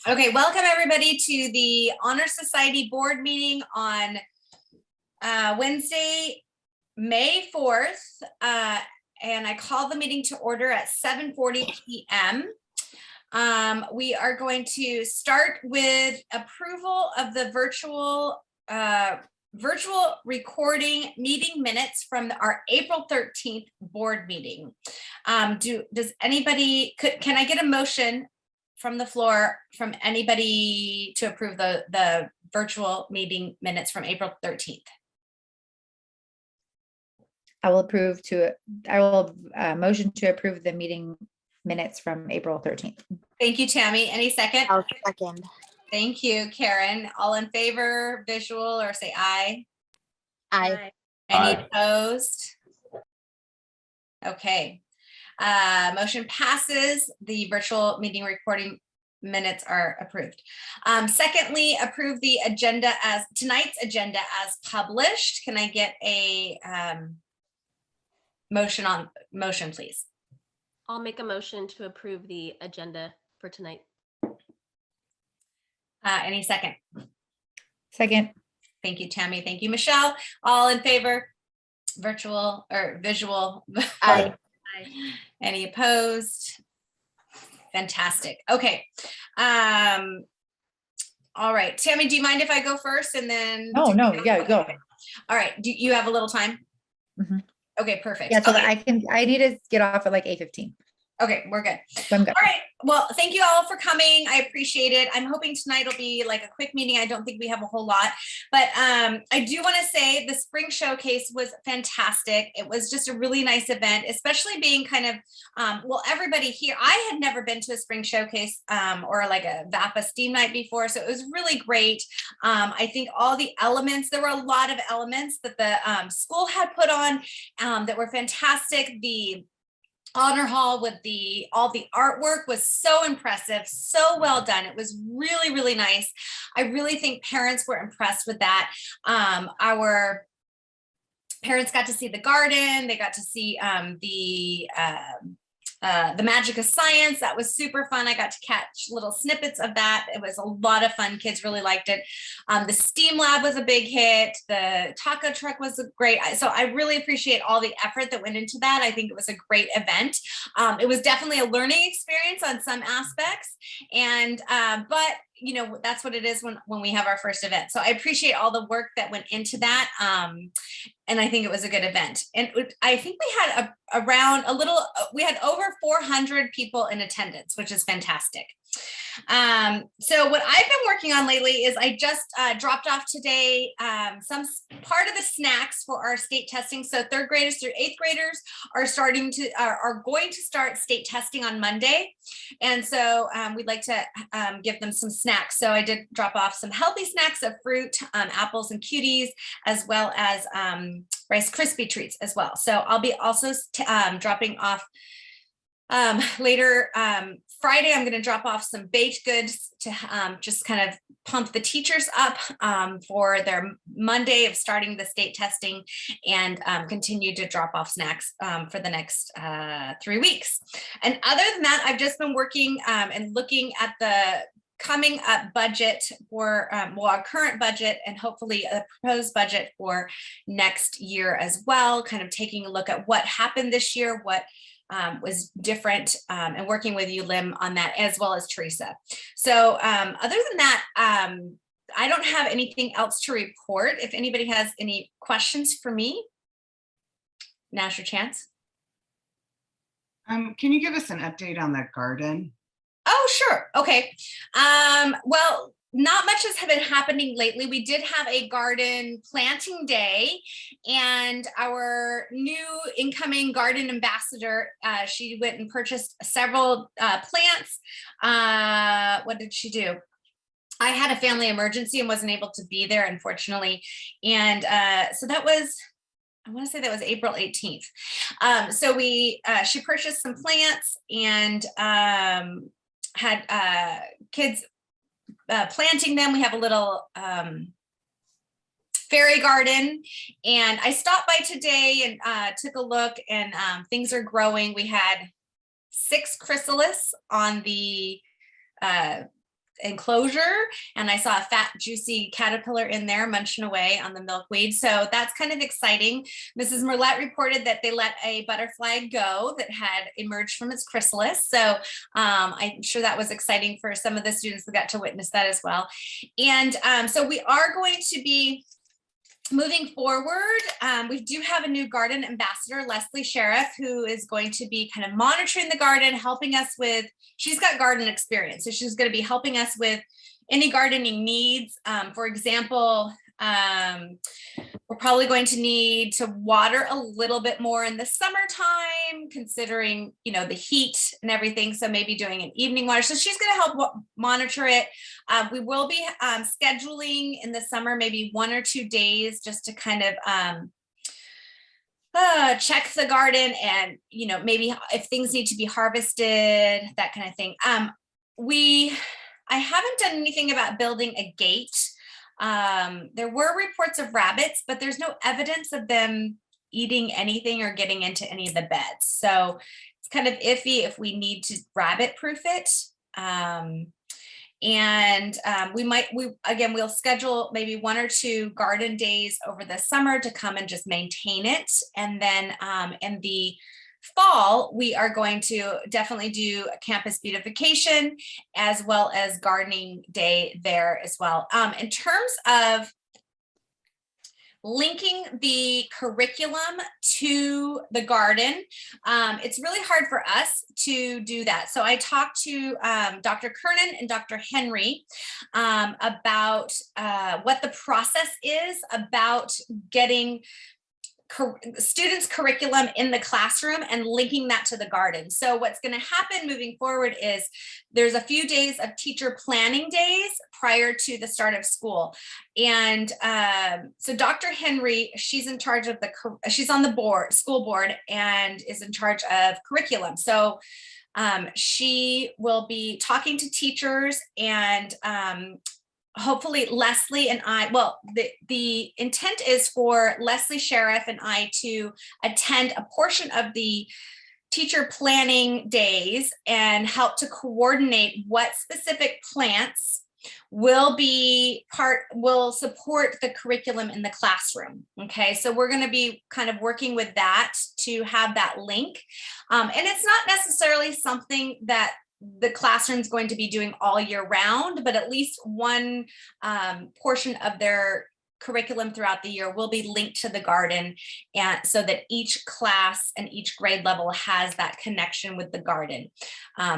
Okay, welcome everybody to the Honor Society board meeting on Wednesday, May 4th. And I call the meeting to order at 7:40 p.m. We are going to start with approval of the virtual recording meeting minutes from our April 13th board meeting. Does anybody, can I get a motion from the floor from anybody to approve the virtual meeting minutes from April 13th? I will motion to approve the meeting minutes from April 13th. Thank you, Tammy. Any second? I'll second. Thank you, Karen. All in favor, visual, or say aye? Aye. Any Aye. opposed? Okay. Motion passes. The virtual meeting recording minutes are approved. Secondly, approve the agenda as tonight's agenda as published. Can I get a motion, please? I'll make a motion to approve the agenda for tonight. Any second? Second. Thank you, Tammy. Thank you, Michelle. All in favor? Virtual or visual? Aye. Any opposed? Fantastic. Okay. All right, Tammy, do you mind if I go first and then? No, yeah, go. All right. Do you have a little time? Mhm. Okay, perfect. Yeah, so Okay. that I need to get off at like 8:15. Okay, we're good. So I'm good. All right. Well, thank you all for coming. I appreciate it. I'm hoping tonight will be like a quick meeting. I don't think we have a whole lot, but I do want to say the spring showcase was fantastic. It was just a really nice event, especially being kind of, well, everybody here, I had never been to a spring showcase or like a VAPA STEAM night before. So it was really great. I think all the elements, there were a lot of elements that the school had put on that were fantastic. The honor hall with all the artwork was so impressive, so well done. It was really, really nice. I really think parents were impressed with that. Our parents got to see the garden. They got to see the magic of science. That was super fun. I got to catch little snippets of that. It was a lot of fun. Kids really liked it. The STEAM lab was a big hit. The taco truck was great. So I really appreciate all the effort that went into that. I think it was a great event. It was definitely a learning experience on some aspects. And, but you know, that's what it is when we have our first event. So I appreciate all the work that went into that. And I think it was a good event. And I think we had we had over 400 people in attendance, which is fantastic. So what I've been working on lately is I just dropped off today some part of the snacks for our state testing. So 3rd graders through 8th graders are going to start state testing on Monday. And so we'd like to give them some snacks. So I did drop off some healthy snacks of fruit, apples and cuties, as well as Rice Krispie treats as well. So I'll be also dropping off later Friday. I'm going to drop off some baked goods to just kind of pump the teachers up for their Monday of starting the state testing, and continue to drop off snacks for the next 3 weeks. And other than that, I've just been working and looking at the coming up budget for our current budget, and hopefully a proposed budget for next year as well, kind of taking a look at what happened this year, what was different, and working with you, Lim, on that, as well as Teresa. So other than that, I don't have anything else to report. If anybody has any questions for me, now's your chance. Can you give us an update on the garden? Oh, sure. Okay. Well, not much has been happening lately. We did have a garden planting day, and our new incoming garden ambassador, she went and purchased several plants. What did she do? I had a family emergency and wasn't able to be there, unfortunately. And so that was, I want to say that was April 18th. So she purchased some plants and had kids planting them. We have a little fairy garden, and I stopped by today and took a look, and things are growing. We had 6 chrysalis on the enclosure, and I saw a fat, juicy caterpillar in there munching away on the milkweed. So that's kind of exciting. Mrs. Merlet reported that they let a butterfly go that had emerged from its chrysalis. So I'm sure that was exciting for some of the students that got to witness that as well. And so we are going to be moving forward. We do have a new garden ambassador, Leslie Sheriff, who is going to be kind of monitoring the garden, helping us with, she's got garden experience. So she's going to be helping us with any gardening needs. For example, we're probably going to need to water a little bit more in the summertime, considering, you know, the heat and everything. So maybe doing an evening water. So she's going to help monitor it. We will be scheduling in the summer, maybe 1 or 2 days, just to kind of check the garden and, you know, maybe if things need to be harvested, that kind of thing. I haven't done anything about building a gate. There were reports of rabbits, but there's no evidence of them eating anything or getting into any of the beds. So it's kind of iffy if we need to rabbit proof it. We'll schedule maybe 1 or 2 garden days over the summer to come and just maintain it. And then in the fall, we are going to definitely do a campus beautification as well as gardening day there as well. In terms of linking the curriculum to the garden, it's really hard for us to do that. So I talked to Dr. Kernan and Dr. Henry about what the process is about getting students' curriculum in the classroom and linking that to the garden. So what's going to happen moving forward is there's a few days of teacher planning days prior to the start of school. And so Dr. Henry, she's in charge of she's on the school board and is in charge of curriculum. So she will be talking to teachers and hopefully Leslie and I, well, the intent is for Leslie Sheriff and I to attend a portion of the teacher planning days and help to coordinate what specific plants will support the curriculum in the classroom. Okay, so we're going to be kind of working with that to have that link. And it's not necessarily something that the classroom's going to be doing all year round, but at least one portion of their curriculum throughout the year will be linked to the garden, and so that each class and each grade level has that connection with the garden.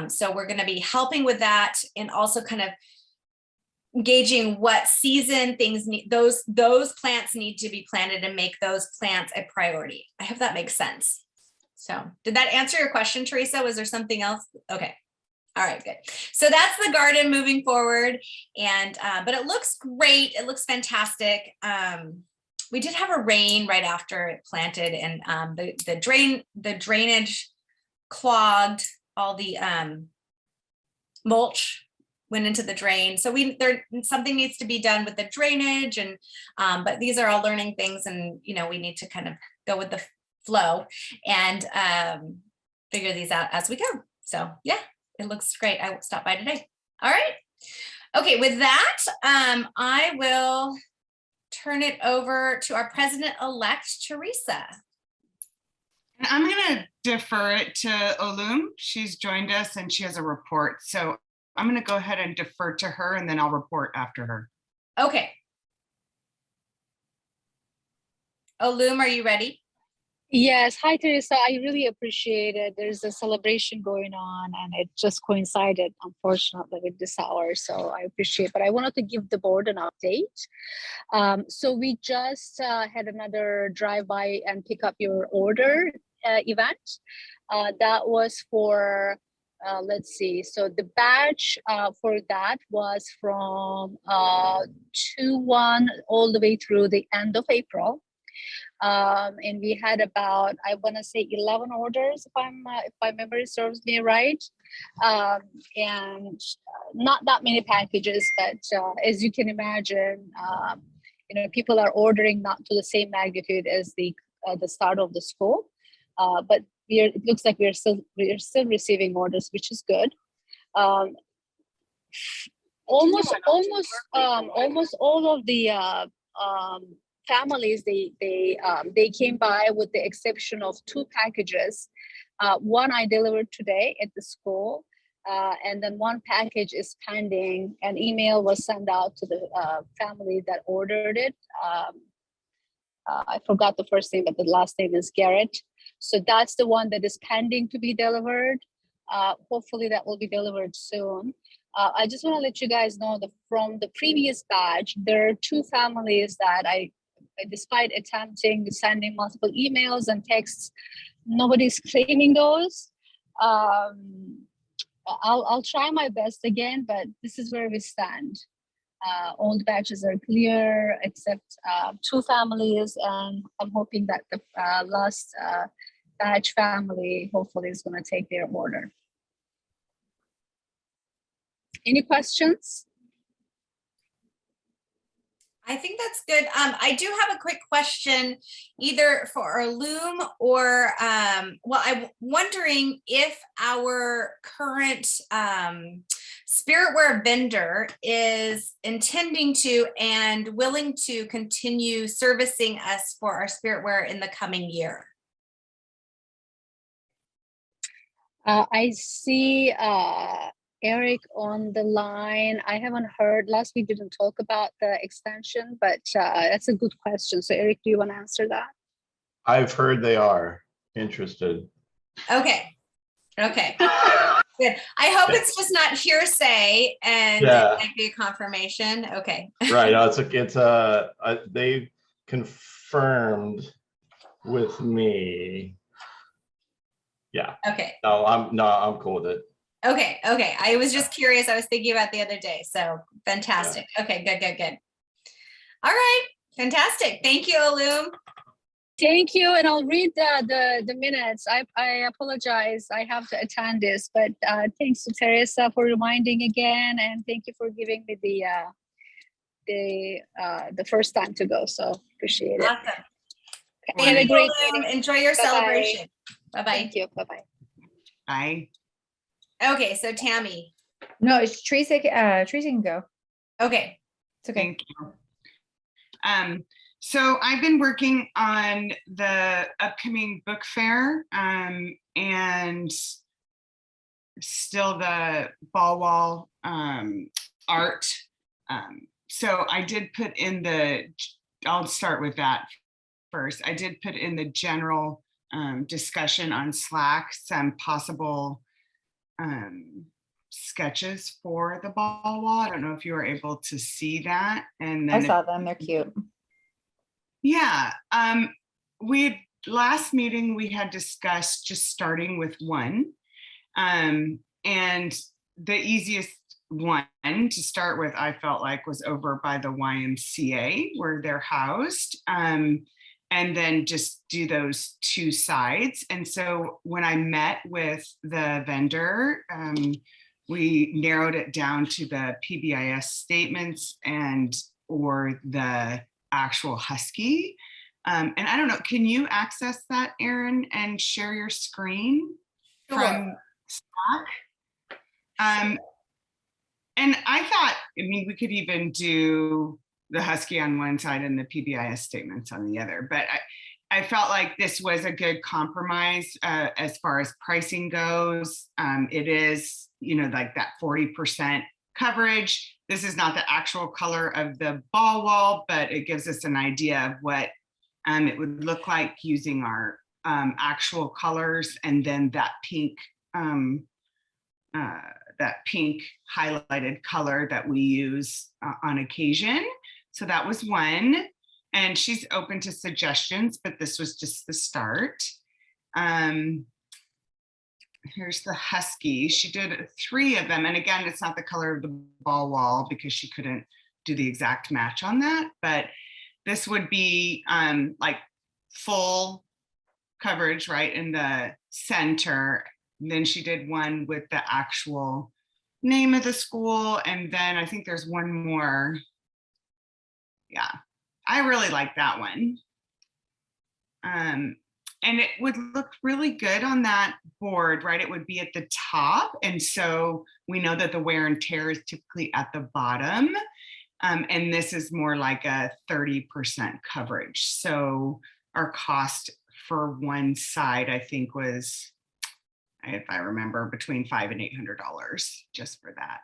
So we're going to be helping with that and also kind of gauging what season things need, those plants need to be planted and make those plants a priority. I hope that makes sense. So did that answer your question, Teresa? Was there something else? Okay. All right, good. So that's the garden moving forward. And, but it looks great. It looks fantastic. We did have a rain right after it planted, and the drainage clogged. All the mulch went into the drain. So something needs to be done with the drainage, and but these are all learning things, and you know, we need to kind of go with the flow and figure these out as we go. So yeah. It looks great. I will stop by today. All right. Okay, with that, I will turn it over to our president-elect, Teresa. I'm going to defer it to Olum. She's joined us and she has a report. So I'm going to go ahead and defer to her, and then I'll report after her. Okay. Olum, are you ready? Yes. Hi, Teresa. I really appreciate it. There's a celebration going on and it just coincided, unfortunately, with this hour. So I appreciate it. But I wanted to give the board an update. So we just had another drive-by and pick up your order event. That was for, let's see. So the batch for that was from 2/1 all the way through the end of April. And we had about, I want to say 11 orders, if my memory serves me right, and not that many packages, but as you can imagine, you know, people are ordering not to the same magnitude as the start of the school, but it looks like we're still receiving orders, which is good. almost all of the families, they came by with the exception of 2 packages. One I delivered today at the school, and then 1 package is pending. An email was sent out to the family that ordered it. I forgot the first name, but the last name is Garrett. So that's the one that is pending to be delivered. Hopefully that will be delivered soon. I just want to let you guys know that from the previous batch, there are 2 families that despite attempting sending multiple emails and texts, nobody's claiming those. I'll try my best again, but this is where we stand. All the batches are clear except 2 families, and I'm hoping that the last batch family hopefully is going to take their order. Any questions? I think that's good. I do have a quick question, either for Loom or, well, I'm wondering if our current Spiritware vendor is intending to and willing to continue servicing us for our Spiritware in the coming year. I see Eric on the line. I haven't heard, last week didn't talk about the extension, but that's a good question. So Eric, do you want to answer that? I've heard they are interested. Okay. Okay. Good. I hope it's just not hearsay and Yeah. it might be a confirmation. Okay. Right. No, they confirmed with me. Yeah. Okay. No, I'm cool with it. Okay. Okay. I was just curious. I was thinking about the other day. So fantastic. Okay. Good, good, good. All right. Fantastic. Thank you, Loom. Thank you, and I'll read the minutes. I apologize, I have to attend this, but thanks to Teresa for reminding again, and thank you for giving me the first time to go. So appreciate it. Awesome. Okay, have a Thank you, great Loom. meeting. Enjoy your Bye-bye. celebration. Bye-bye. Thank you. Bye bye. Bye. Okay. So Tammy. No, it's Tracy. Tracy can go. Okay. It's okay. Thank you. So I've been working on the upcoming book fair and still the ball wall art. So I did put in I'll start with that first. I did put in the general discussion on Slack, some possible sketches for the ball wall. I don't know if you were able to see that. And I then saw them. They're cute. yeah, last meeting we had discussed just starting with one, and the easiest one to start with, I felt like, was over by the YMCA where they're housed, and then just do those 2 sides. And so when I met with the vendor, we narrowed it down to the PBIS statements or the actual Husky. And I don't know, can you access that, Erin, and share your screen from Slack? And I thought, we could even do the Husky on one side and the PBIS statements on the other, but I felt like this was a good compromise as far as pricing goes. It is, like that 40% coverage. This is not the actual color of the ball wall, but it gives us an idea of what it would look like using our actual colors, and then that pink highlighted color that we use on occasion. So that was one, and she's open to suggestions, but this was just the start. Here's the Husky. She did 3 of them. And again, it's not the color of the ball wall because she couldn't do the exact match on that, but this would be like full coverage right in the center. And then she did one with the actual name of the school. And then I think there's one more. Yeah, I really like that one. And it would look really good on that board, right? It would be at the top. And so we know that the wear and tear is typically at the bottom. And this is more like a 30% coverage. So our cost for one side, I think was, if I remember, between $500 and $800 just for that.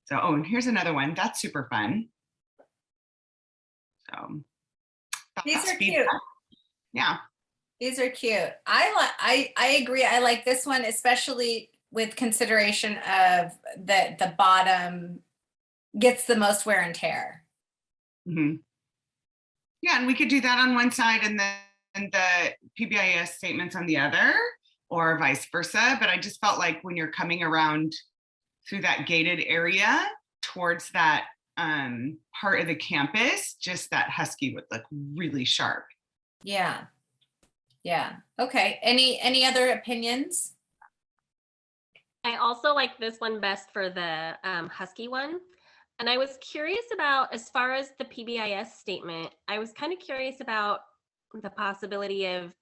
So, oh, and here's another one. That's super fun. So These thoughts, are cute. feedback? Yeah. These are cute. I agree. I like this one, especially with consideration of the bottom gets the most wear and tear. Mhm. Yeah, and we could do that on one side and then the PBIS statements on the other, or vice versa. But I just felt like when you're coming around through that gated area towards that part of the campus, just that husky would look really sharp. Yeah. Yeah. Okay. Any other opinions? I also like this one best for the husky one. And I was curious about, as far as the PBIS statement, I was kind of curious about the possibility of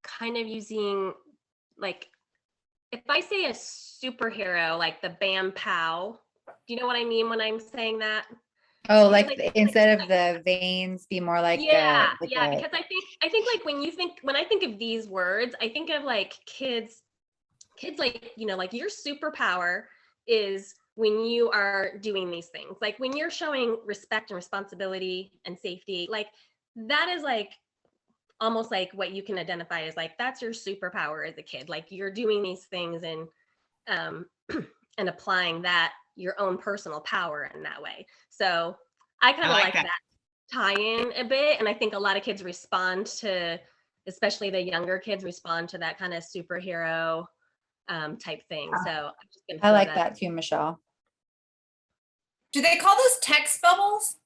kind of using, like, if I say a superhero, like the Bam Pow, do you know what I mean when I'm saying that? Oh, Like- like instead of the veins, be more like Yeah, like yeah, a- because I think like when I think of these words, I think of like kids like, you know, like your superpower is when you are doing these things, like when you're showing respect and responsibility and safety, like that is like almost like what you can identify as, like that's your superpower as a kid, like you're doing these things and and applying that your own personal power in that way. So I kind of like like that. that tie in a bit, and I think a lot of kids respond to, especially the younger kids, respond to that kind of superhero type thing. So I'm just gonna I throw like that too, Michelle. Do they call those text bubbles?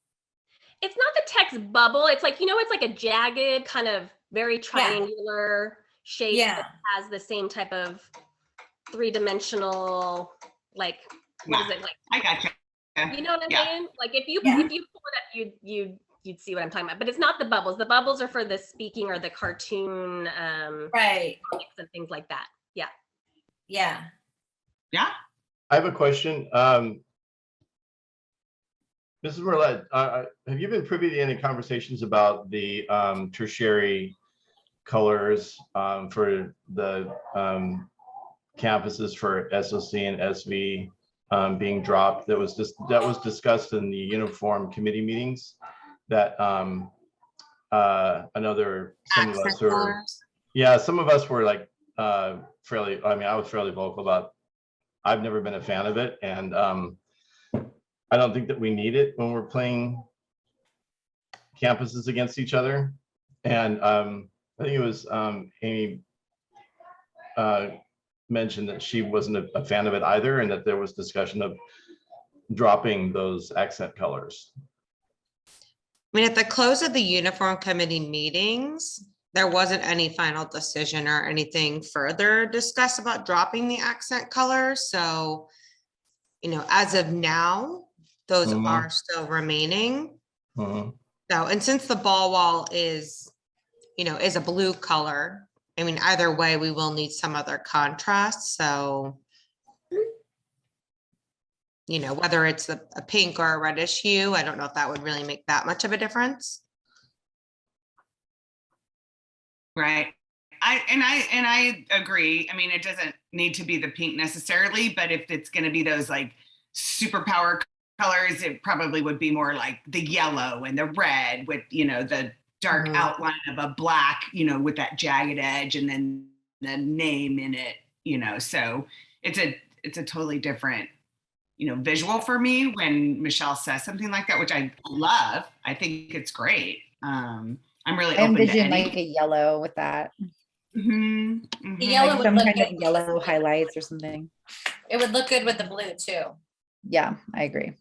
It's not the text bubble. It's like, you know, it's like a jagged kind of very triangular shape Yeah. that has the same type of three-dimensional, like, what is it like? I gotcha. You know what I'm Yeah. saying? Like if you Yeah. pull it up, you'd see what I'm talking about. But it's not the bubbles. The bubbles are for the speaking or the cartoon Right. comics and things like that. Yeah. Yeah. Yeah. I have a question. Mrs. Merlet, have you been privy to any conversations about the tertiary colors for the campuses for SOC and SV being dropped? That was discussed in the uniform committee meetings. That another some of us are, yeah, some of us were like fairly. I mean, I was fairly vocal about. I've never been a fan of it, and I don't think that we need it when we're playing campuses against each other. And I think it was Amy mentioned that she wasn't a fan of it either, and that there was discussion of dropping those accent colors. I mean, at the close of the uniform committee meetings, there wasn't any final decision or anything further discussed about dropping the accent colors. So, you know, as of now, those Mhm. are still remaining. Mhm. So, and since the ball wall is, you know, is a blue color, I mean, either way, we will need some other contrast. So, you know, whether it's a pink or a reddish hue, I don't know if that would really make that much of a difference. Right. I agree. I mean, it doesn't need to be the pink necessarily, but if it's going to be those like superpower colors, it probably would be more like the yellow and the red with, you know, the dark Mhm. outline of a black, you know, with that jagged edge and then the name in it, you know. So it's a totally different, you know, visual for me when Michelle says something like that, which I love. I think it's great. I'm really I open to envision any. like a yellow with that, Mhm, mhm. The yellow like would some look kind good. of yellow highlights or something. It would look good with the blue too. Yeah, I agree.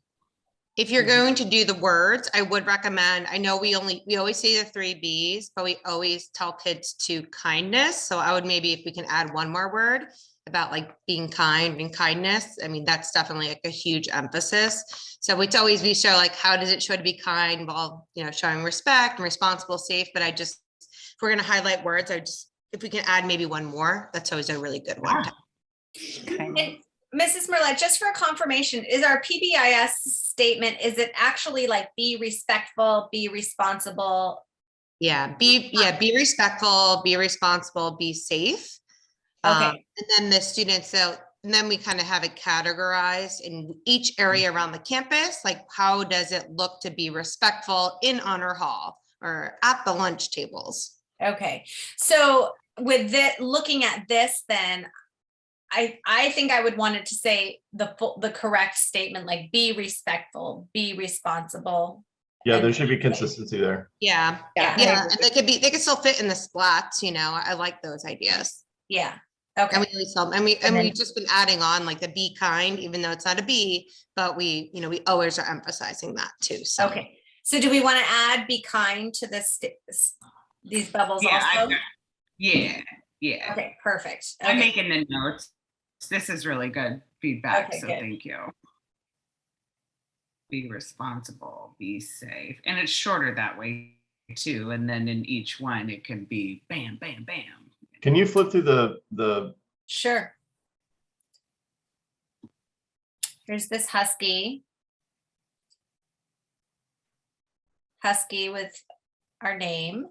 If you're Mhm. going to do the words, I would recommend, I know we always say the 3 Bs, but we always tell kids to kindness. So I would maybe, if we can add one more word about like being kind and kindness. I mean, that's definitely like a huge emphasis. So it's always, we show like, how does it show to be kind while, you know, showing respect and responsible, safe, but I just we're gonna highlight words, if we can add maybe one more, that's always a really good one. Okay. And Mrs. Merlet, just for confirmation, is our PBIS statement, is it actually like be respectful, be responsible? Yeah, be respectful, be responsible, be safe. Okay. And then the students, and then we kind of have it categorized in each area around the campus, like how does it look to be respectful in honor hall or at the lunch tables? Okay. So with looking at this, then I think I would want it to say the correct statement, like be respectful, be responsible. Yeah, And there should be be safe. consistency there. Yeah, Yeah. yeah, and they could still fit in the splats, you know, I like those ideas. Yeah. And Okay. we always tell them, and then- we've just been adding on like the be kind, even though it's not a B, but we always are emphasizing that too, so. Okay. So do we want to add be kind to these bubbles Yeah, also? yeah. Okay, perfect. I'm Okay. making the notes. This is really good feedback, Okay, so good. thank you. Be responsible, be safe, and it's shorter that way too. And then in each one, it can be bam, bam, bam. Can you flip through the Sure. Here's this husky. Husky with our name.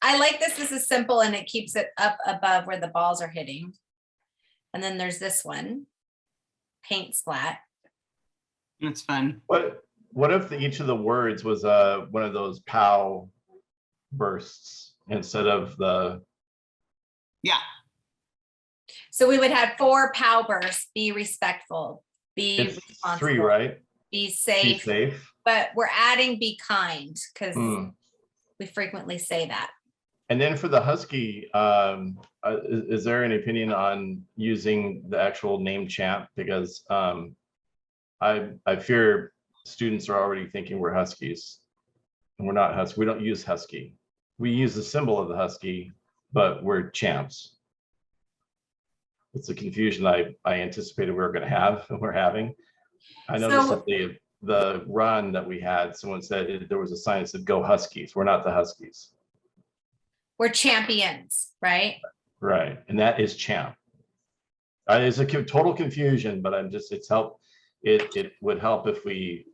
I like this. This is simple and it keeps it up above where the balls are hitting. And then there's this one, paint splat. It's fun. what if each of the words was one of those POW bursts instead of the Yeah, So we would have 4 POW bursts, be respectful, be it's responsible, 3, right? be Be safe, safe. but we're adding be kind because Hmm. we frequently say that. And then for the husky, is there any opinion on using the actual name champ? Because I fear students are already thinking we're huskies, and we're not husky. We don't use husky. We use the symbol of the husky, but we're champs. It's a confusion I anticipated we were going to have, and we're having. I noticed So- that the run that we had, someone said there was a sign that said "Go Huskies." We're not the Huskies. We're champions, right? Right, and that is champ. It's a total confusion, but it would help if we,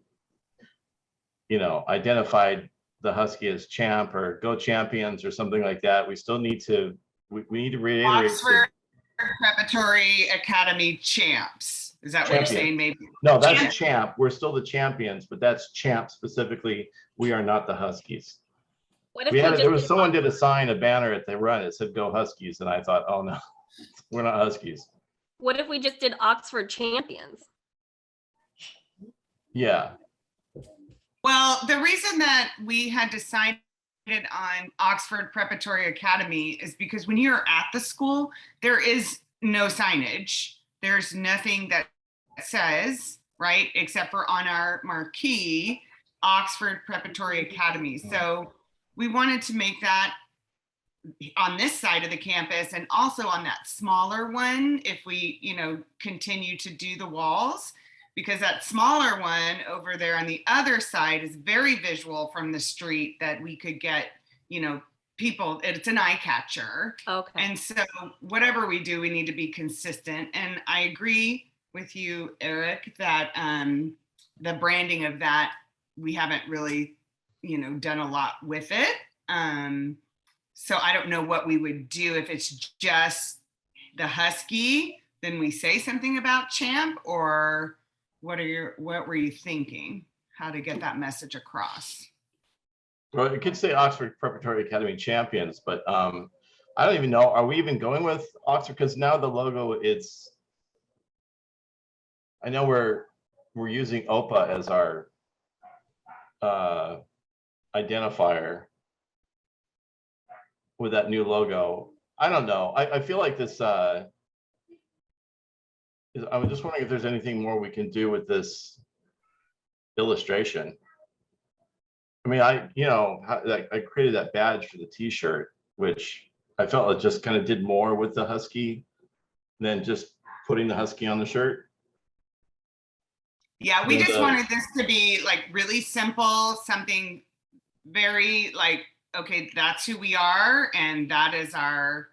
identified the husky as champ or go champions or something like that. We still need to, we need to reiterate. Oxford Preparatory Academy champs. Is that what you're Champion. saying? Maybe. No, that's Champ. champ. We're still the champions, but that's champ specifically. We are not the Huskies. What if we just There was did someone did a sign, a banner at the run. It said "Go Huskies," and I thought, oh no, we're not Huskies. What if we just did Oxford champions? Yeah. Well, the reason that we had decided on Oxford Preparatory Academy is because when you're at the school, there is no signage. There's nothing that says, right, except for on our marquee, Oxford Preparatory Academy. So we wanted to make that on this side of the campus and also on that smaller one, if we, continue to do the walls, because that smaller one over there on the other side is very visual from the street that we could get, people, it's an eye catcher. Okay. And so whatever we do, we need to be consistent. And I agree with you, Eric, that the branding of that, we haven't really, done a lot with it. So I don't know what we would do if it's just the husky, then we say something about champ, or what were you thinking? How to get that message across? Well, it could say Oxford Preparatory Academy champions, but I don't even know. Are we even going with Oxford? Because now the logo, I know we're using OPA as our identifier with that new logo. I don't know. I feel like this. I was just wondering if there's anything more we can do with this illustration. I mean, I created that badge for the T-shirt, which I felt it just kind of did more with the husky than just putting the husky on the shirt. Yeah, we Yeah, just the- wanted this to be like really simple, something very like, okay, that's who we are, and that is our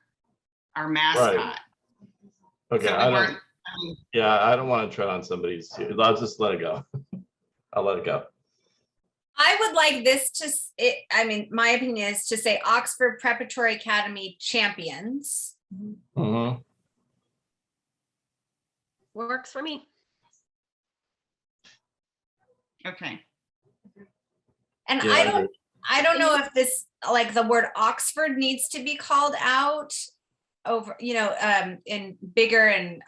mascot. Okay, So we I weren't, don't, I mean, yeah, I don't want to tread on somebody's, I'll just let it go. I'll let it go. I would like this to, I mean, my opinion is to say Oxford Preparatory Academy champions. Mhm. Works for me. okay. And Yeah, I I don't, agree. I don't know if this, like the word Oxford needs to be called out over, in bigger and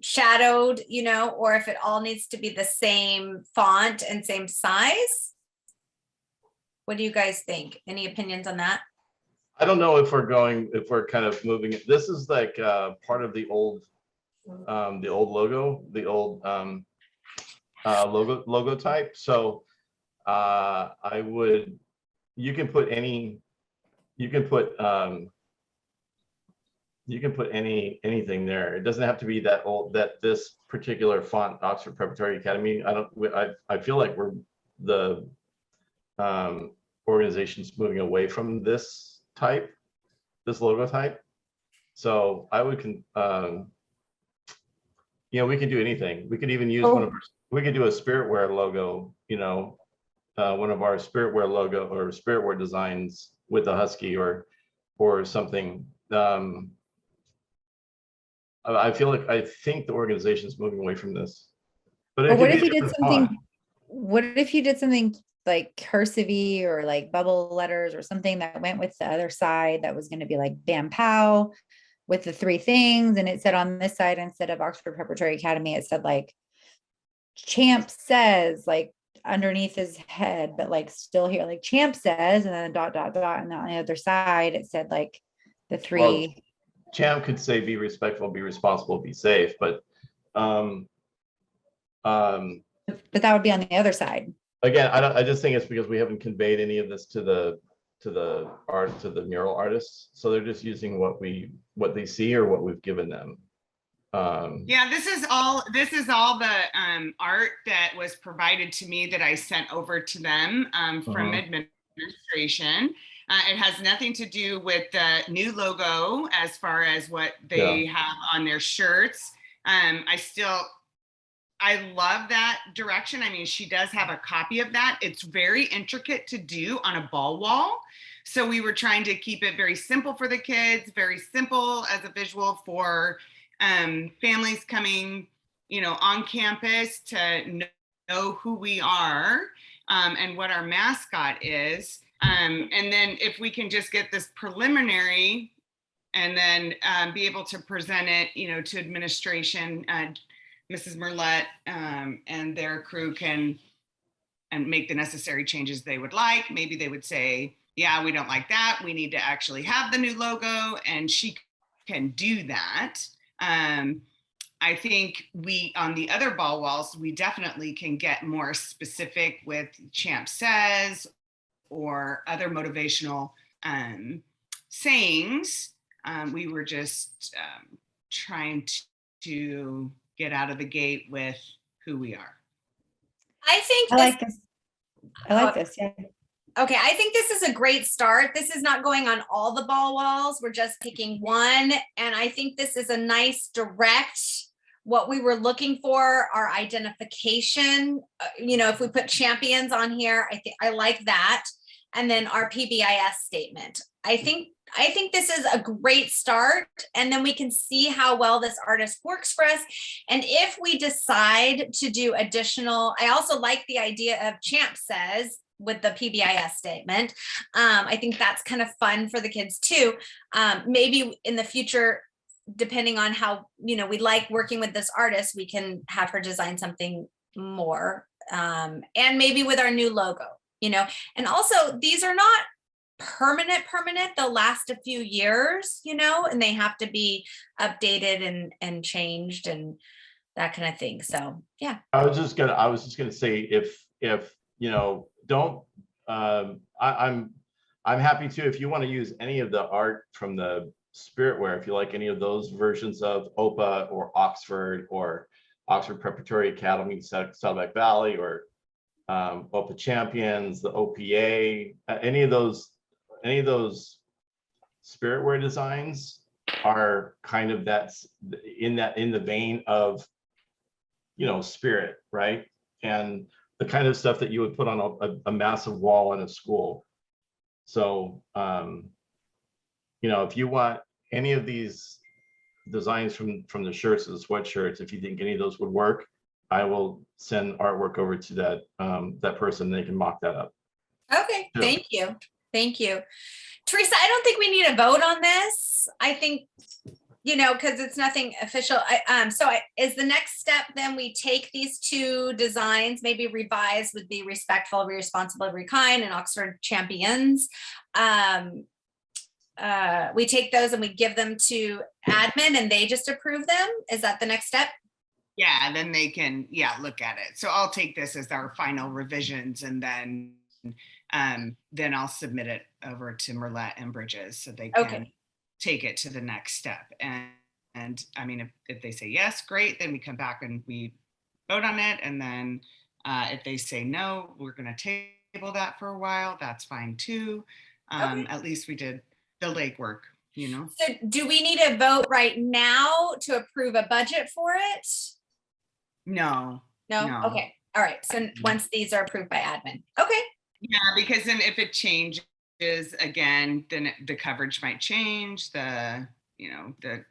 shadowed, or if it all needs to be the same font and same size. What do you guys think? Any opinions on that? I don't know if we're kind of moving it. This is like part of the old logo, the old logo type. So I would, you can put anything there. It doesn't have to be that old, that this particular font, Oxford Preparatory Academy. I feel like we're the organization's moving away from this logo type. So I would we can do anything. We could even use we could do a Spiritwear logo, one of our Spiritwear logo or Spiritwear designs with a husky or something. I think the organization is moving away from this. But it Or could what be if a you did different something, font. what if you did something like cursive or like bubble letters or something that went with the other side that was going to be like Bam Pow with the three things, and it said on this side, instead of Oxford Preparatory Academy, it said like Champ says, like underneath his head, but like still here, like Champ says, and then dot dot dot, and on the other side it said like the three. Champ could say be respectful, be responsible, be safe, but But that would be on the other side. again, I just think it's because we haven't conveyed any of this to the mural artists. So they're just using what they see or what we've given them. Yeah, this is all the art that was provided to me that I sent over to them from administration. It has nothing to do with the new logo as far as what they have on their shirts. I love that direction. I mean, she does have a copy of that. It's very intricate to do on a ball wall. So we were trying to keep it very simple for the kids, very simple as a visual for families coming, on campus to know who we are and what our mascot is. And then if we can just get this preliminary and then be able to present it, to administration, Mrs. Merlette and their crew can make the necessary changes they would like. Maybe they would say, yeah, we don't like that. We need to actually have the new logo, and she can do that. I think on the other ball walls, we definitely can get more specific with Champ Says or other motivational sayings. We were just trying to get out of the gate with who we are. I think I like this. I like this. Yeah. Okay, I think this is a great start. This is not going on all the ball walls. We're just picking one. And I think this is a nice direct, what we were looking for, our identification. If we put champions on here, I like that. And then our PBIS statement. I think this is a great start, and then we can see how well this artist works for us. And if we decide to do additional, I also like the idea of Champ Says with the PBIS statement. I think that's kind of fun for the kids too. Maybe in the future, depending on how, we like working with this artist, we can have her design something more. And maybe with our new logo, and also these are not permanent, they'll last a few years, and they have to be updated and changed and that kind of thing. So yeah. I was just gonna say if don't I'm happy to, if you want to use any of the art from the Spiritwear, if you like any of those versions of OPA or Oxford or Oxford Preparatory Academy, Saddleback Valley, or OPA Champions, the OPA, any of those spirit wear designs are kind of in the vein of, spirit, right? And the kind of stuff that you would put on a massive wall in a school. So, if you want any of these designs from the shirts to the sweatshirts, if you think any of those would work, I will send artwork over to that person. They can mock that up. Okay, Yeah. thank you. Thank you. Teresa, I don't think we need a vote on this. I think, because it's nothing official. Is the next step then we take these two designs, maybe revise with the respectful, responsible, every kind, and Oxford Champions. We take those and we give them to admin and they just approve them. Is that the next step? Yeah, then they can, look at it. So I'll take this as our final revisions, and then I'll submit it over to Merlette and Bridges so they can take it to the next step. And I mean, if they say yes, great, then we come back and we vote on it. And then if they say no, we're going to table that for a while. That's fine too. At least we did the legwork, So do we need a vote right now to approve a budget for it? No. No? Okay. All right. So once these are approved by admin. Okay. Yeah, because then if it changes again, then the coverage might change, the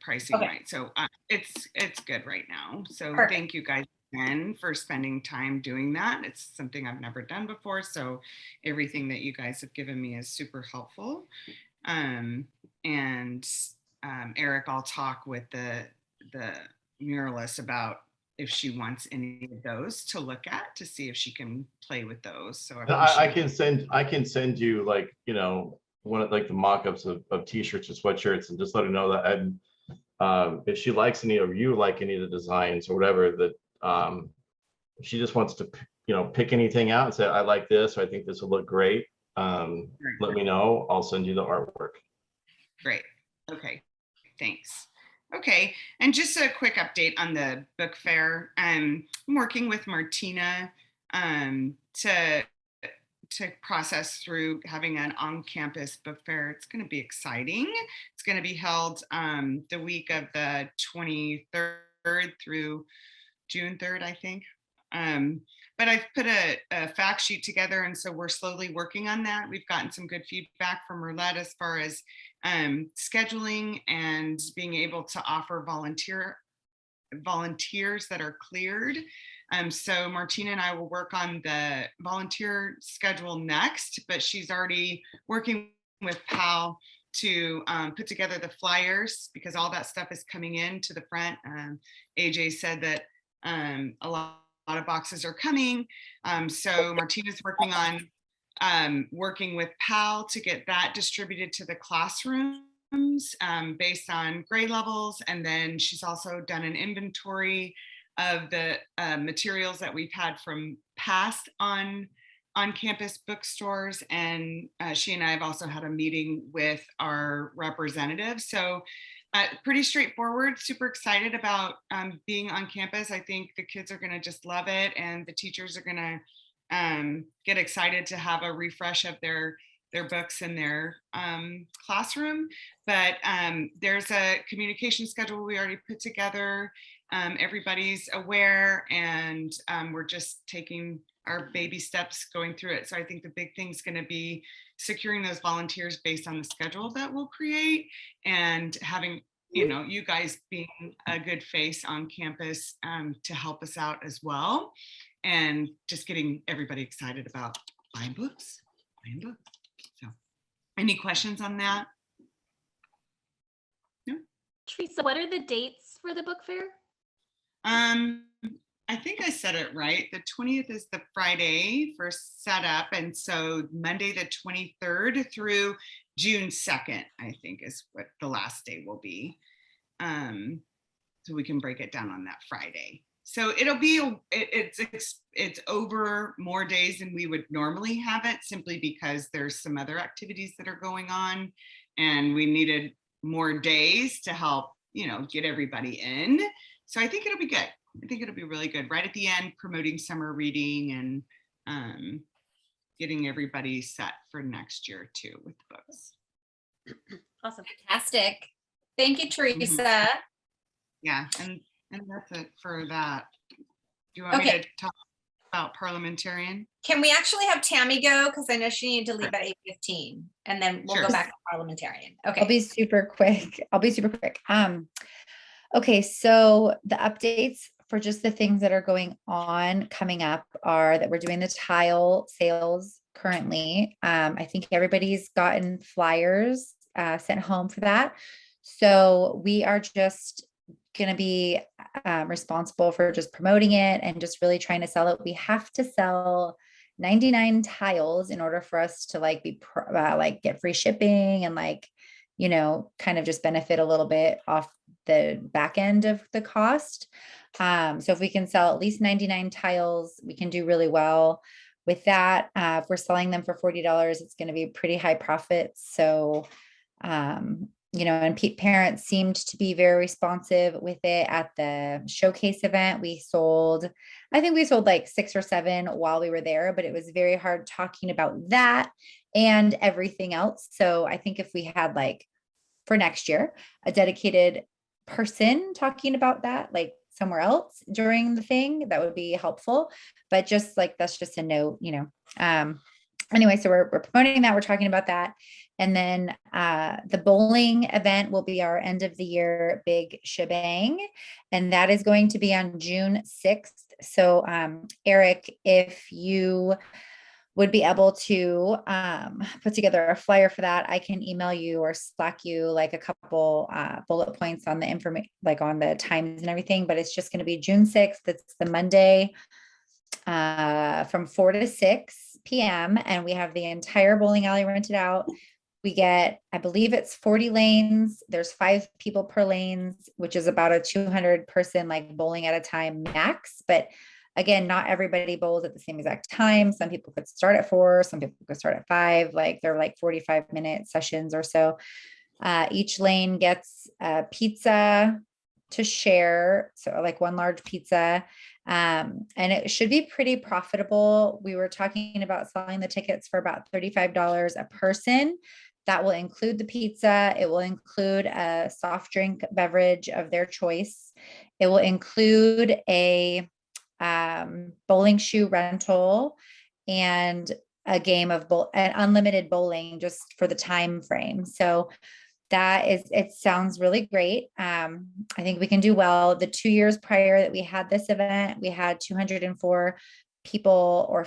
pricing might. So it's good right now. So Perfect. Thank you guys again for spending time doing that. It's something I've never done before. So everything that you guys have given me is super helpful. Eric, I'll talk with the muralist about if she wants any of those to look at to see if she can play with those. So I can send you one of the mock-ups of t-shirts or sweatshirts, and just let her know that if she likes any, or you like any of the designs or whatever, that if she just wants to pick anything out and say, I like this, or I think this will look great, let me know. I'll send you the artwork. Great. Okay, thanks. Okay, and just a quick update on the book fair. I'm working with Martina to process through having an on-campus book fair. It's going to be exciting. It's going to be held the week of the 23rd through June 3rd, I think. But I've put a fact sheet together, and so we're slowly working on that. We've gotten some good feedback from Merlette as far as scheduling and being able to offer volunteers that are cleared. So Martina and I will work on the volunteer schedule next, but she's already working with Pal to put together the flyers, because all that stuff is coming in to the front. AJ said that a lot of boxes are coming. So Martina's working on working with Pal to get that distributed to the classrooms based on grade levels. And then she's also done an inventory of the materials that we've had from past on-campus bookstores. And she and I have also had a meeting with our representatives. So pretty straightforward, super excited about being on campus. I think the kids are gonna just love it, and the teachers are gonna get excited to have a refresh of their books in their classroom. But there's a communication schedule we already put together. Everybody's aware, and we're just taking our baby steps going through it. So I think the big thing is going to be securing those volunteers based on the schedule that we'll create, and having you guys being a good face on campus to help us out as well, and just getting everybody excited about buying books. So any questions on that? No? Teresa, what are the dates for the book fair? I think I said it right. The 20th is the Friday for setup. And so Monday, the 23rd through June 2nd, I think is what the last day will be. So we can break it down on that Friday. So it'll be, it's over more days than we would normally have it, simply because there's some other activities that are going on, and we needed more days to help, get everybody in. So I think it'll be good. I think it'll be really good. Right at the end, promoting summer reading and getting everybody set for next year too with the books. Awesome. Fantastic. Thank you, Teresa. Yeah, and that's it for that. Do you want me Okay. to talk about parliamentarian? Can we actually have Tammy go? Because I know she needed to leave at 8:15, and then we'll Sure. go back to parliamentarian. Okay. I'll be super quick. Okay, so the updates for just the things that are going on coming up are that we're doing the tile sales currently. I think everybody's gotten flyers sent home for that. So we are just going to be responsible for just promoting it and just really trying to sell it. We have to sell 99 tiles in order for us to like be like get free shipping and like, you know, kind of just benefit a little bit off the back end of the cost. So if we can sell at least 99 tiles, we can do really well with that. If we're selling them for $40, it's going to be pretty high profits. So, you know, and parents seemed to be very responsive with it at the showcase event. I think we sold like 6 or 7 while we were there, but it was very hard talking about that and everything else. So I think if we had like for next year, a dedicated person talking about that, like somewhere else during the thing, that would be helpful. But just like, that's just a note, you know. Anyway, so we're promoting that. We're talking about that. And then the bowling event will be our end of the year big shebang. And that is going to be on June 6th. So Eric, if you would be able to put together a flyer for that, I can email you or Slack you like a couple bullet points on the information, like on the times and everything. But it's just going to be June 6th. It's the Monday from 4 to 6 p.m. And we have the entire bowling alley rented out. We get, I believe it's 40 lanes. There's 5 people per lanes, which is about a 200 person like bowling at a time max. But again, not everybody bowls at the same exact time. Some people could start at 4, some people could start at 5, like they're like 45-minute sessions or so. Each lane gets a pizza to share. So like one large pizza. And it should be pretty profitable. We were talking about selling the tickets for about $35 a person. That will include the pizza. It will include a soft drink beverage of their choice. It will include a bowling shoe rental and a game of an unlimited bowling just for the time frame. So it sounds really great. I think we can do well. The 2 years prior that we had this event, we had 204 people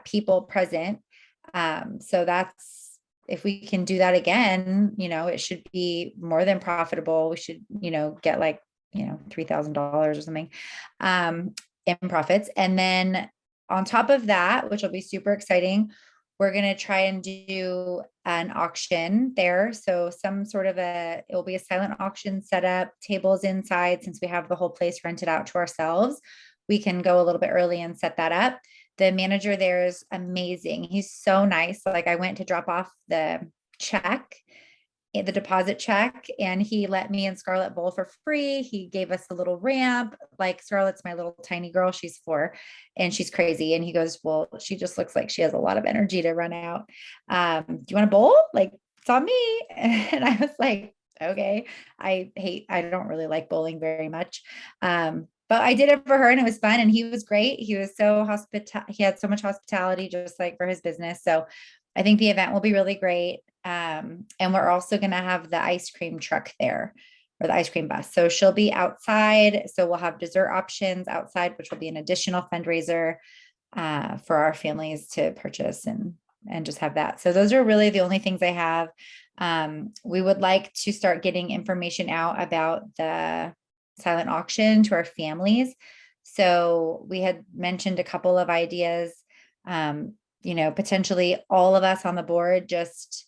people present. So if we can do that again, you know, it should be more than profitable. We should, you know, get like, you know, $3,000 or something in profits. And then on top of that, which will be super exciting, we're going to try and do an auction there. So it will be a silent auction setup, tables inside, since we have the whole place rented out to ourselves. We can go a little bit early and set that up. The manager there is amazing. He's so nice. Like I went to drop off the deposit check, and he let me and Scarlett bowl for free. He gave us a little ramp. Like Scarlett's my little tiny girl. She's 4 and she's crazy. And he goes, well, she just looks like she has a lot of energy to run out. Do you want to bowl? Like it's on me. And I was like, okay. I don't really like bowling very much. But I did it for her and it was fun. And he was great. He was so he had so much hospitality, just like for his business. So I think the event will be really great. And we're also going to have the ice cream truck there, or the ice cream bus. So she'll be outside. So we'll have dessert options outside, which will be an additional fundraiser for our families to purchase and just have that. So those are really the only things I have. We would like to start getting information out about the silent auction to our families. So we had mentioned a couple of ideas, you know, potentially all of us on the board just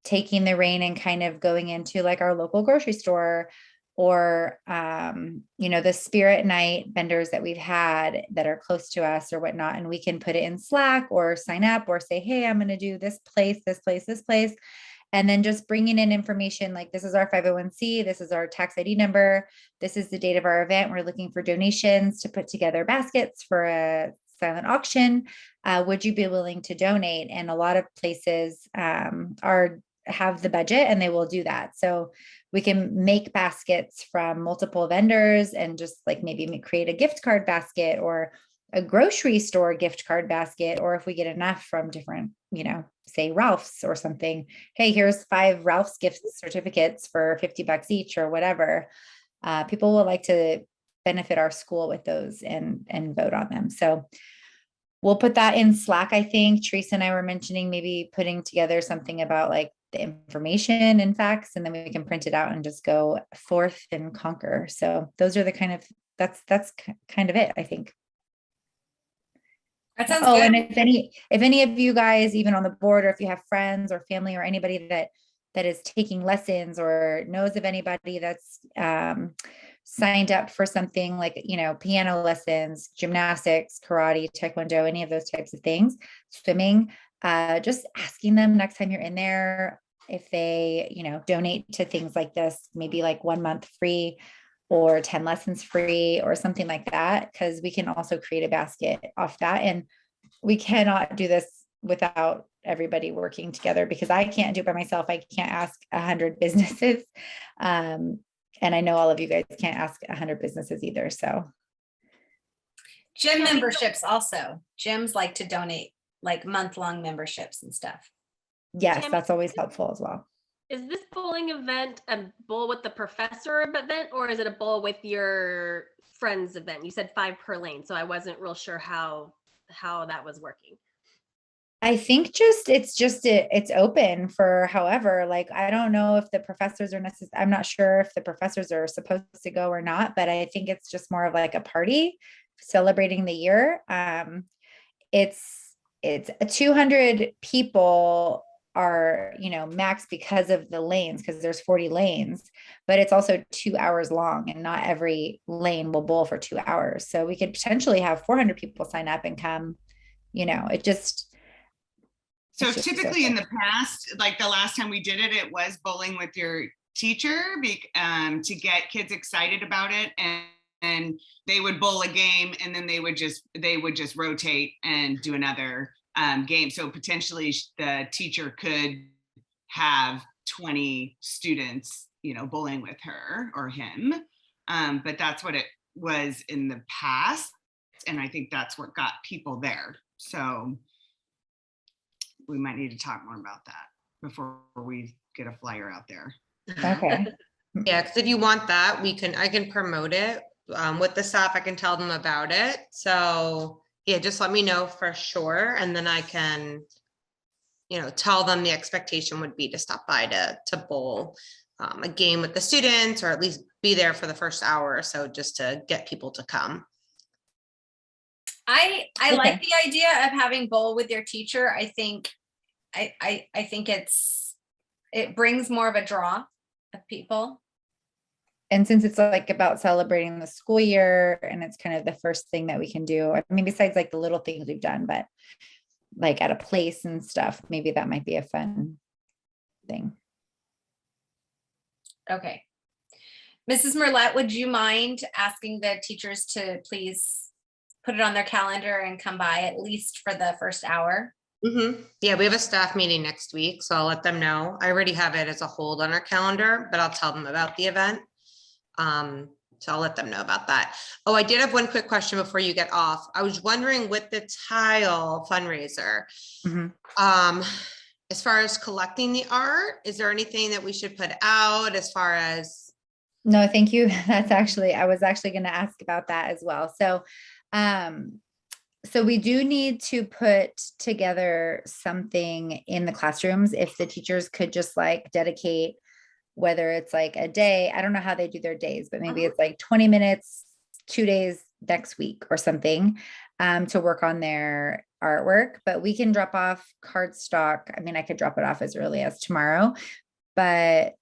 taking the reign and kind of going into like our local grocery store or, you know, the spirit night vendors that we've had that are close to us or whatnot. And we can put it in Slack or sign up or say, hey, I'm going to do this place. And then just bringing in information like this is our 501c, this is our tax ID number, this is the date of our event. We're looking for donations to put together baskets for a silent auction. Would you be willing to donate? And a lot of places have the budget and they will do that. So we can make baskets from multiple vendors and just like maybe create a gift card basket or a grocery store gift card basket, or if we get enough from different, say Ralph's or something, hey, here's 5 Ralph's gift certificates for $50 each or whatever. People will like to benefit our school with those and vote on them. So we'll put that in Slack. I think Teresa and I were mentioning maybe putting together something about like the information and facts, and then we can print it out and just go forth and conquer. So those are the that's kind of it, I think. That sounds Oh, good. and if any of you guys, even on the board, or if you have friends or family or anybody that is taking lessons or knows of anybody that's signed up for something like, piano lessons, gymnastics, karate, taekwondo, any of those types of things, swimming, just asking them next time you're in there, if they, donate to things like this, maybe like 1 month free or 10 lessons free or something like that, because we can also create a basket off that. And we cannot do this without everybody working together, because I can't do it by myself. I can't ask 100 businesses. And I know all of you guys can't ask 100 businesses either. So Gym memberships also. Gyms like to donate like month-long memberships and stuff. yes, Tammy, that's always helpful as well. Is this bowling event a bowl with the professor event, or is it a bowl with your friends event? You said 5 per lane, so I wasn't real sure how that was working. I think it's open for however, like, I don't know if the professors are necessary. I'm not sure if the professors are supposed to go or not, but I think it's just more of like a party celebrating the year. It's 200 people are, max because of the lanes, because there's 40 lanes, but it's also 2 hours long and not every lane will bowl for 2 hours. So we could potentially have 400 people sign up and come, it just. So it's just typically so in the past, like the last time we did it, it was bowling with your teacher to get kids excited about it. And they would bowl a game and then they would just rotate and do another game. So potentially the teacher could have 20 students, bowling with her or him. But that's what it was in the past. And I think that's what got people there. So we might need to talk more about that before we get a flyer out there. Okay. Yeah, because if you want that, I can promote it with the staff. I can tell them about it. So yeah, just let me know for sure. And then I can, tell them the expectation would be to stop by to bowl a game with the students, or at least be there for the first hour or so, just to get people to come. I Okay. like the idea of having bowl with your teacher. I think think it brings more of a draw of people. And since it's like about celebrating the school year and it's kind of the first thing that we can do, I mean, besides like the little things we've done, but like at a place and stuff, maybe that might be a fun thing. Okay. Mrs. Merlette, would you mind asking the teachers to please put it on their calendar and come by at least for the first hour? Yeah, we have a staff meeting next week, so I'll let them know. I already have it as a hold on our calendar, but I'll tell them about the event. So I'll let them know about that. Oh, I did have one quick question before you get off. I was wondering, with the tile fundraiser, as far as collecting the art, is there anything that we should put out as far as? No, thank you. I was actually going to ask about that as well. So we do need to put together something in the classrooms. If the teachers could just like dedicate, whether it's like a day, I don't know how they do their days, but maybe it's like 20 minutes, 2 days next week or something, to work on their artwork. But we can drop off cardstock. I mean, I could drop it off as early as tomorrow, but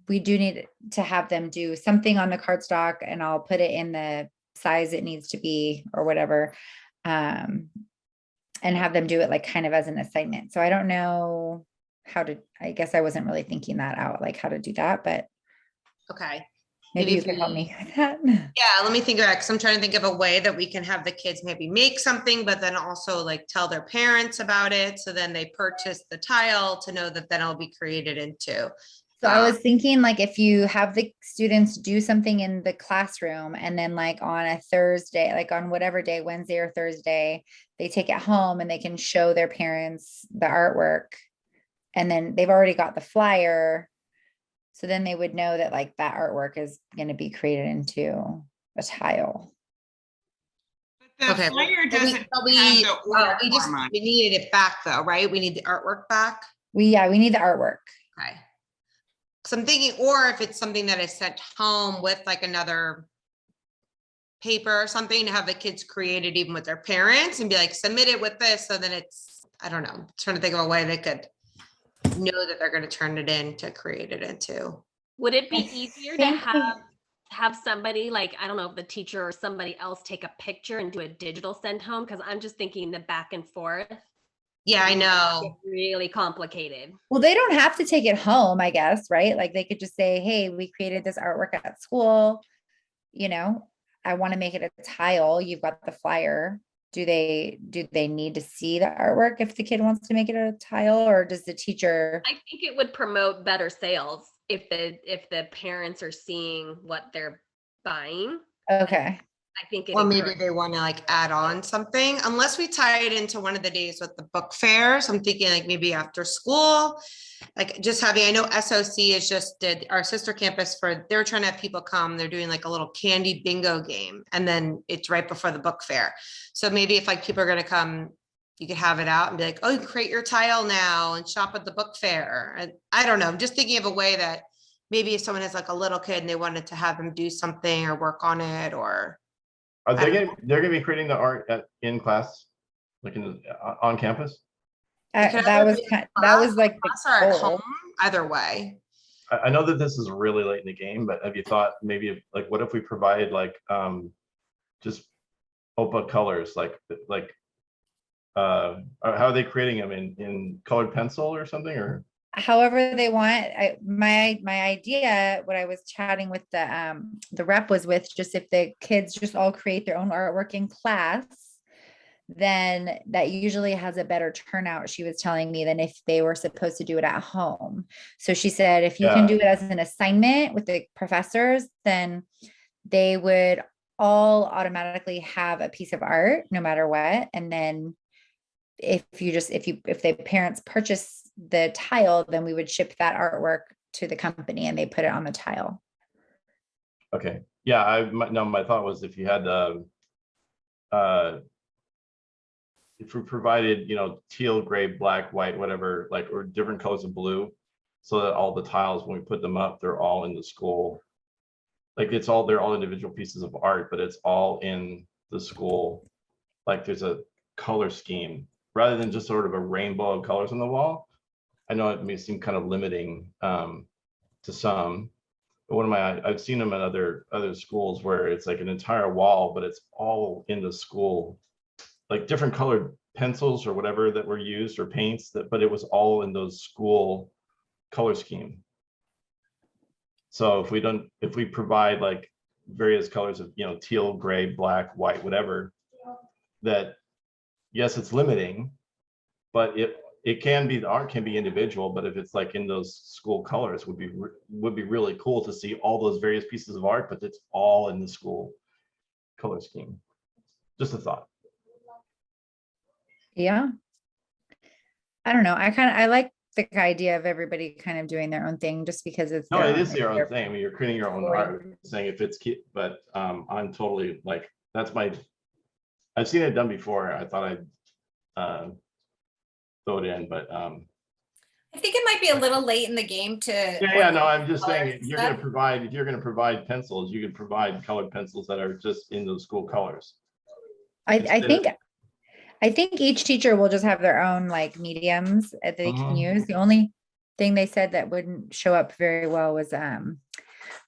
we do need to have them do something on the cardstock, and I'll put it in the size it needs to be or whatever, and have them do it like kind of as an assignment. So I don't know I guess I wasn't really thinking that out, like how to do that, but Okay. maybe Maybe you if could help we- me with that. Yeah, let me think about it, because I'm trying to think of a way that we can have the kids maybe make something, but then also like tell their parents about it. So then they purchase the tile to know that then it'll be created into. So I was thinking like if you have the students do something in the classroom and then like on a Thursday, like on whatever day, Wednesday or Thursday, they take it home and they can show their parents the artwork. And then they've already got the flyer. So then they would know that like that artwork is going to be created into a tile. But the Okay, but flyer we- doesn't but we- have the order we just, form on it. we needed it back though, right? We need the artwork back. We need the artwork. Okay. So I'm thinking, or if it's something that is sent home with like another paper or something, to have the kids create it even with their parents and be like, submit it with this. So then it's, I don't know, trying to think of a way they could know that they're going to turn it in to create it into. Would it be I easier to think we- have somebody like, I don't know, the teacher or somebody else take a picture and do a digital send home? Because I'm just thinking the back and forth. Yeah, I get know. Really complicated. Well, they don't have to take it home, I guess, right? Like they could just say, hey, we created this artwork at school. You know, I want to make it a tile. You've got the flyer. Do they need to see the artwork if the kid wants to make it a tile, or does the teacher? I think it would promote better sales if the parents are seeing what they're buying. Okay. I think it Or maybe encourages- they want to like add on something, unless we tie it into one of the days with the book fairs. I'm thinking like maybe after school, like just having, I know SOC is just did our sister campus for, they're trying to have people come, they're doing like a little candy bingo game. And then it's right before the book fair. So maybe if like people are going to come, you could have it out and be like, oh, you can create your tile now and shop at the book fair. And I don't know, I'm just thinking of a way that maybe if someone has like a little kid and they wanted to have them do something or work on it, or Are I they don't going, they're going to be creating the art in class, like on campus? It could That either was be in that was class, like the class or at goal. home, either way. I know that this is really late in the game, but have you thought maybe like, what if we provided like, just OPA colors, like, how are they creating them in colored pencil or something, or? However they want. My idea, what I was chatting with the rep was with, just if the kids just all create their own artwork in class, then that usually has a better turnout, she was telling me, than if they were supposed to do it at home. So she said, if you can do it as an assignment with the professors, then they would all automatically have a piece of art no matter what. And then if the parents purchase the tile, then we would ship that artwork to the company and they put it on the tile. Okay, yeah, my thought was if you had if we provided, teal, gray, black, white, whatever, like, or different colors of blue, so that all the tiles, when we put them up, they're all in the school. Like they're all individual pieces of art, but it's all in the school. Like there's a color scheme rather than just sort of a rainbow of colors on the wall. I know it may seem kind of limiting to some, but I've seen them at other schools where it's like an entire wall, but it's all in the school, like different colored pencils or whatever that were used, or paints, but it was all in those school color scheme. So if we provide like various colors of, teal, gray, black, white, whatever, that, yes, it's limiting, but it can be, the art can be individual, but if it's like in those school colors, would be really cool to see all those various pieces of art, but it's all in the school color scheme. Just a thought. Yeah. I don't know. I like the idea of everybody kind of doing their own thing, just because it's No, their it own- is your own their- thing. I mean, you're creating your own art, saying if it's cute, but I'm totally like, I've seen it done before. I thought I'd throw it in, but I think it might be a little late in the game to. yeah, no, I'm just colors saying, and if you're stuff. gonna provide pencils, you could provide colored pencils that are just in those school colors. I think each teacher will just have their own like mediums that they can use. The only thing they said that wouldn't show up very well was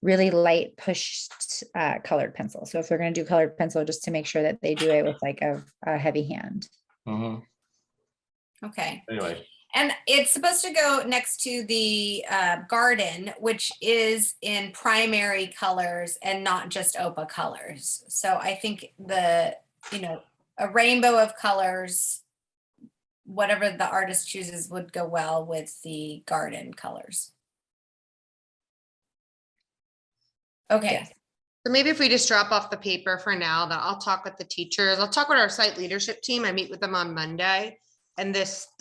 really light pushed colored pencil. So if they're going to do colored pencil, just to make sure that they do it with like a heavy hand. Okay. Anyway, And it's supposed to go next to the garden, which is in primary colors and not just OPA colors. So I think a rainbow of colors, whatever the artist chooses, would go well with the garden colors. Okay. Yes. So maybe if we just drop off the paper for now, then I'll talk with the teachers. I'll talk with our site leadership team. I meet with them on Monday. And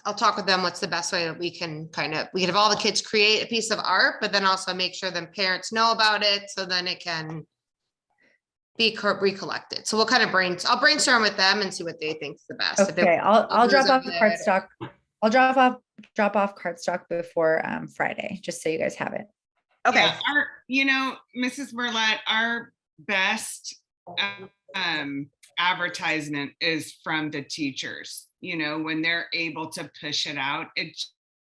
I'll talk with them, what's the best way that we can have all the kids create a piece of art, but then also make sure then parents know about it. So then it can be recollected. So we'll kind of I'll brainstorm with them and see what they think is the best. If Okay, I'll drop off the it. cardstock. I'll drop off cardstock before Friday, just so you guys have it. Okay. Yeah, Mrs. Burlett, our best advertisement is from the teachers. When they're able to push it out, it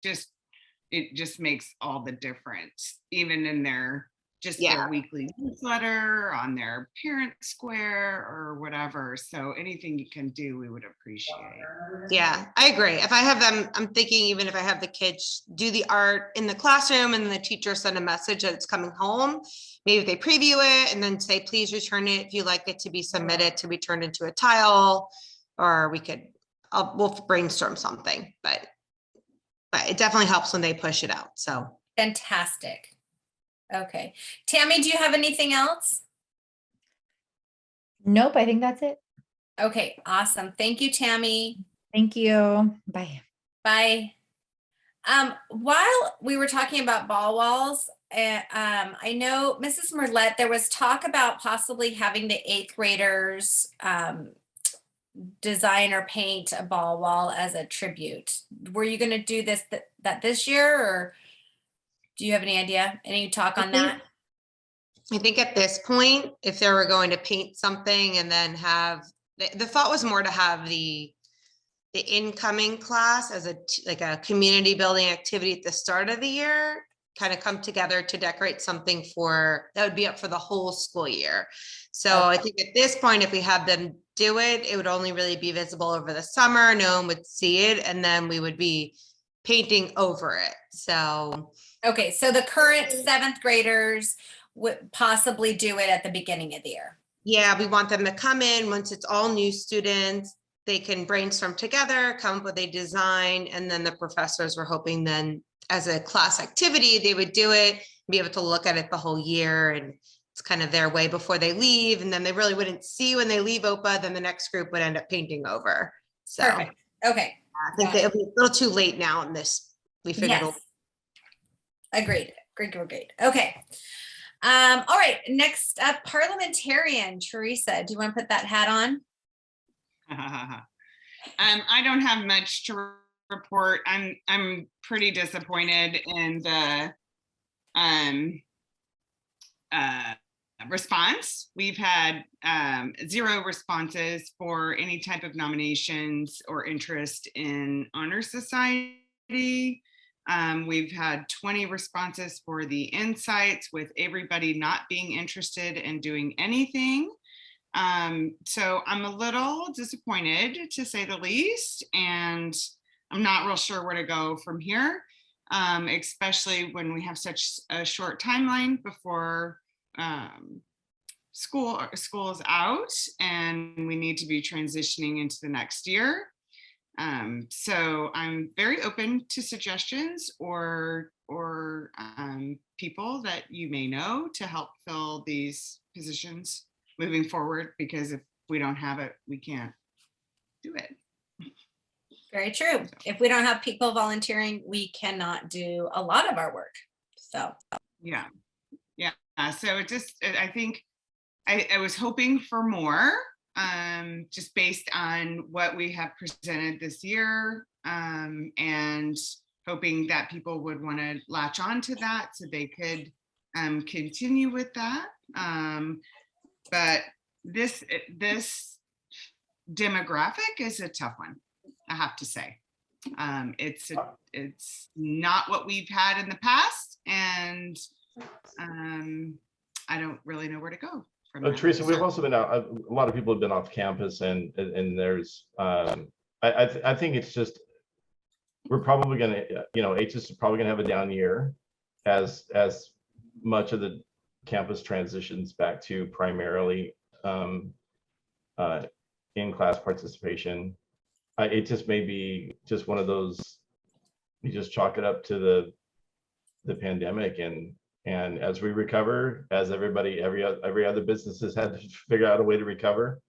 just makes all the difference, even in their weekly newsletter, on their parent square or whatever. So anything you can do, we would appreciate. Yeah, I agree. If I have them, I'm thinking even if I have the kids do the art in the classroom and the teacher send a message that it's coming home, maybe they preview it and then say, please return it if you like it to be submitted to be turned into a tile, or we'll brainstorm something, but it definitely helps when they push it out. So Fantastic. Okay. Tammy, do you have anything else? Nope, I think that's it. Okay, awesome. Thank you, Tammy. Thank you. Bye. Bye. While we were talking about ball walls, I know Mrs. Merlette, there was talk about possibly having the 8th graders design or paint a ball wall as a tribute. Were you going to do this year, or do you have any idea? Any talk on that? I think at this point, if they were going to paint something and then the thought was more to have the incoming class as a community building activity at the start of the year, kind of come together to decorate something that would be up for the whole school year. So I think at this point, if we have them do it, it would only really be visible over the summer. No one would see it. And then we would be painting over it. So. Okay. So the current 7th graders would possibly do it at the beginning of the year. Yeah, we want them to come in once it's all new students. They can brainstorm together, come up with a design, and then the professors were hoping then as a class activity, they would do it, be able to look at it the whole year, and it's kind of their way before they leave. And then they really wouldn't see when they leave OPA, then the next group would end up painting over. So Perfect. Okay. I think it'll be a little too late now in this. We figured. Yes. Agreed. Okay. All right. Next up, parliamentarian. Teresa, do you want to put that hat on? I don't have much to report. I'm pretty disappointed in the response. We've had 0 responses for any type of nominations or interest in Honor Society. We've had 20 responses for the insights, with everybody not being interested in doing anything. So I'm a little disappointed, to say the least, and I'm not real sure where to go from here, especially when we have such a short timeline before school is out and we need to be transitioning into the next year. So I'm very open to suggestions or people that you may know to help fill these positions moving forward, because if we don't have it, we can't do it. Very true. If we don't have people volunteering, we cannot do a lot of our work. So Yeah. So I think I was hoping for more, just based on what we have presented this year, and hoping that people would want to latch on to that so they could continue with that. But this demographic is a tough one, I have to say. It's not what we've had in the past, and I don't really know where to go from that. Teresa, we've also been out, a lot of people have been off campus, and there's I think it's just we're probably gonna, HS is probably gonna have a down year as much of the campus transitions back to primarily in-class participation. It just may be just one of those, you just chalk it up to the pandemic, and as we recover, as everybody, every other business has had to figure out a way to recover.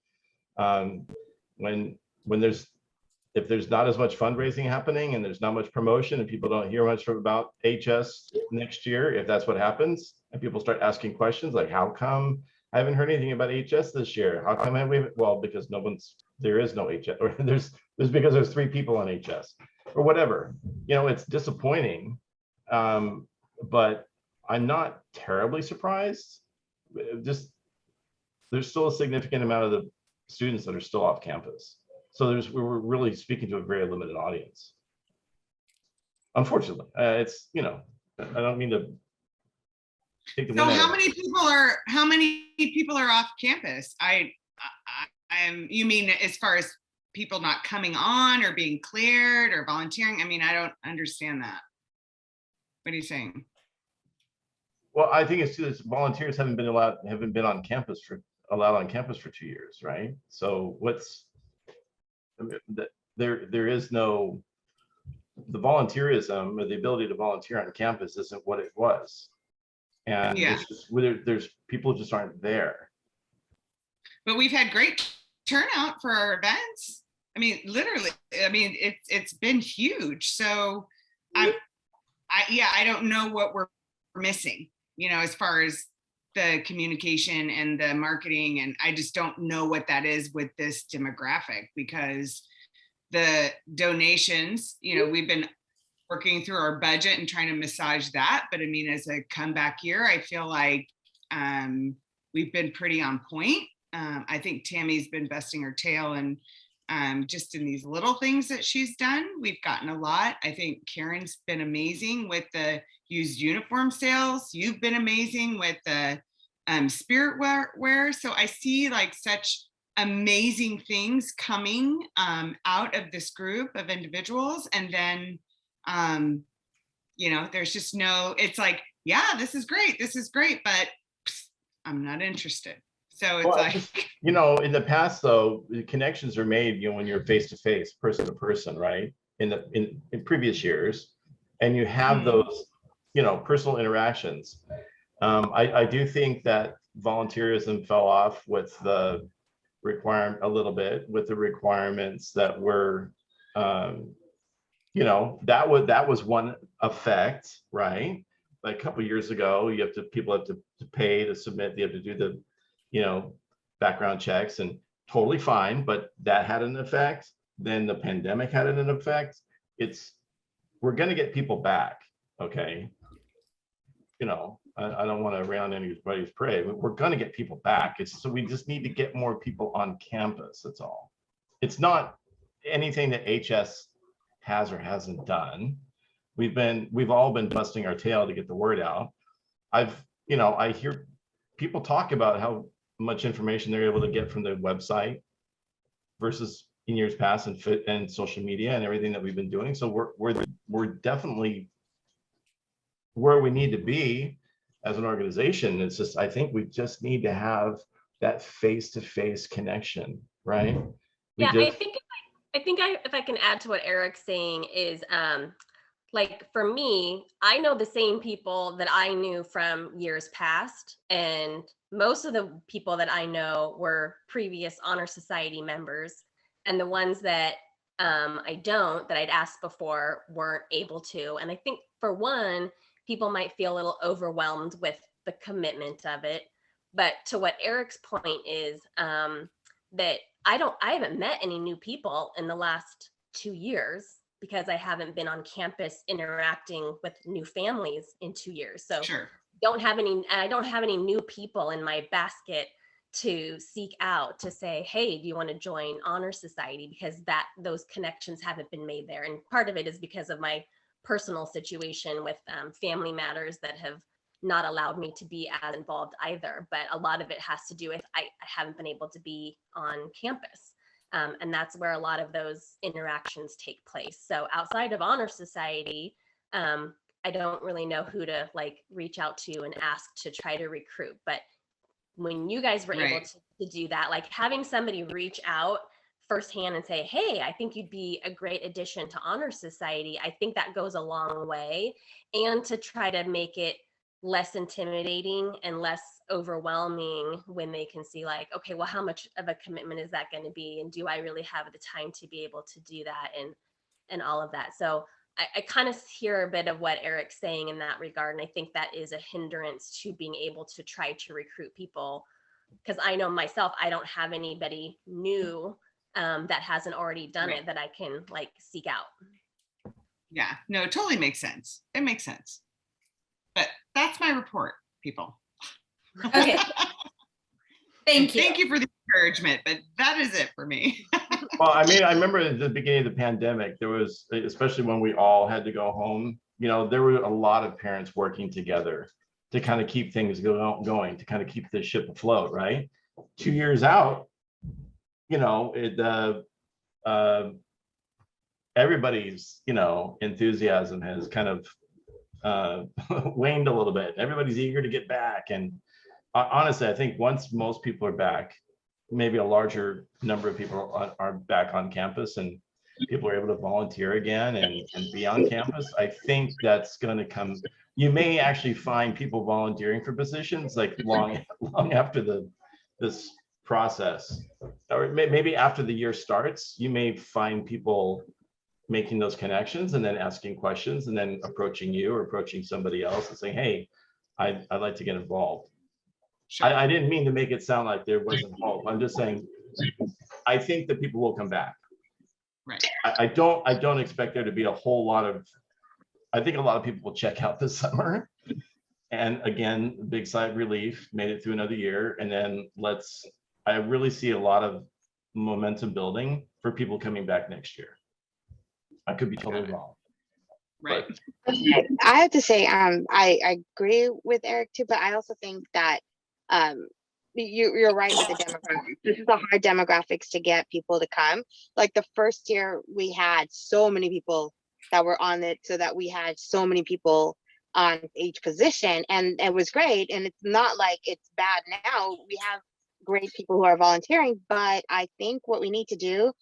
If there's not as much fundraising happening and there's not much promotion and people don't hear much about HS next year, if that's what happens, and people start asking questions like, how come I haven't heard anything about HS this year? How come well, because there is no HS, or there's because there's 3 people on HS or whatever. It's disappointing, but I'm not terribly surprised. Just there's still a significant amount of the students that are still off campus. So we're really speaking to a very limited audience. Unfortunately, it's, I don't mean to take the So wind out how of- many people are off campus? You mean as far as people not coming on or being cleared or volunteering? I mean, I don't understand that. What are you saying? Well, I think it's just volunteers haven't been allowed on campus for 2 years, right? So there is no, the volunteerism or the ability to volunteer on campus isn't what it was. And Yeah. it's just, there's people just aren't there. But we've had great turnout for our events. I mean, literally, it's been huge. So I don't know what we're missing, as far as the communication and the marketing. And I just don't know what that is with this demographic, because the donations, we've been working through our budget and trying to massage that. But I mean, as a comeback year, I feel like we've been pretty on point. I think Tammy's been busting her tail, and just in these little things that she's done, we've gotten a lot. I think Karen's been amazing with the used uniform sales. You've been amazing with the spirit wear. So I see like such amazing things coming out of this group of individuals. And then, there's just it's like, yeah, this is great, but I'm not interested. So it's like, in the past though, the connections are made, when you're face to face, person to person, right? In previous years, and you have those, personal interactions. I do think that volunteerism fell off with the a little bit with the requirements that were, that was one effect, right? Like a couple of years ago, people have to pay to submit, they have to do the, background checks, and totally fine, but that had an effect. Then the pandemic had an effect. We're going to get people back. Okay. I don't want to rain on anybody's parade, but we're going to get people back. So we just need to get more people on campus. That's all. It's not anything that HS has or hasn't done. We've all been busting our tail to get the word out. I hear people talk about how much information they're able to get from the website versus in years past, and social media and everything that we've been doing. So we're definitely where we need to be as an organization. It's just, I think we just need to have that face-to-face connection, right? I think if I can add to what Eric's saying is, like for me, I know the same people that I knew from years past, and most of the people that I know were previous Honor Society members, and the ones that I don't, that I'd asked before, weren't able to. And I think for one, people might feel a little overwhelmed with the commitment of it. But to what Eric's point is, that I haven't met any new people in the last 2 years, because I haven't been on campus interacting with new families in 2 years. So sure. I don't have any new people in my basket to seek out to say, hey, do you want to join Honor Society? Because those connections haven't been made there. And part of it is because of my personal situation with family matters that have not allowed me to be as involved either. But a lot of it has to do with I haven't been able to be on campus. And that's where a lot of those interactions take place. So outside of Honor Society, I don't really know who to like reach out to and ask to try to recruit. But when you guys were able Right. to do that, like having somebody reach out firsthand and say, hey, I think you'd be a great addition to Honor Society, I think that goes a long way. And to try to make it less intimidating and less overwhelming when they can see like, okay, well, how much of a commitment is that going to be? And do I really have the time to be able to do that and all of that? So I kind of hear a bit of what Eric's saying in that regard. And I think that is a hindrance to being able to try to recruit people. Because I know myself, I don't have anybody new that hasn't already done Right. it that I can like seek out. Yeah, no, it totally makes sense. It makes sense. But that's my report, people. Okay. Thank you. Thank you for the encouragement, but that is it for me. Well, I mean, I remember at the beginning of the pandemic, there was, especially when we all had to go home, you know, there were a lot of parents working together to kind of keep things going, to kind of keep the ship afloat, right? 2 years out, you know, everybody's, you know, enthusiasm has kind of waned a little bit. Everybody's eager to get back. And honestly, I think once most people are back, maybe a larger number of people are back on campus and people are able to volunteer again and be on campus, I think that's going to come. You may actually find people volunteering for positions like long after this process, or maybe after the year starts, you may find people making those connections and then asking questions and then approaching you or approaching somebody else and saying, hey, I'd like to get involved. Sure. I didn't mean to make it sound like there wasn't hope. I'm just saying, I think that people will come back. Right. I don't expect there to be a whole lot of, I think a lot of people will check out this summer. And again, big sigh of relief, made it through another year. And then I really see a lot of momentum building for people coming back next year. I could be totally wrong. Right. I have to say, I agree with Eric too, but I also think that you're right with the demographics. This is a hard demographics to get people to come. Like the first year, we had so many people that were on it, so that we had so many people on each position, and it was great. And it's not like it's bad now. We have great people who are volunteering, but I think what we need to do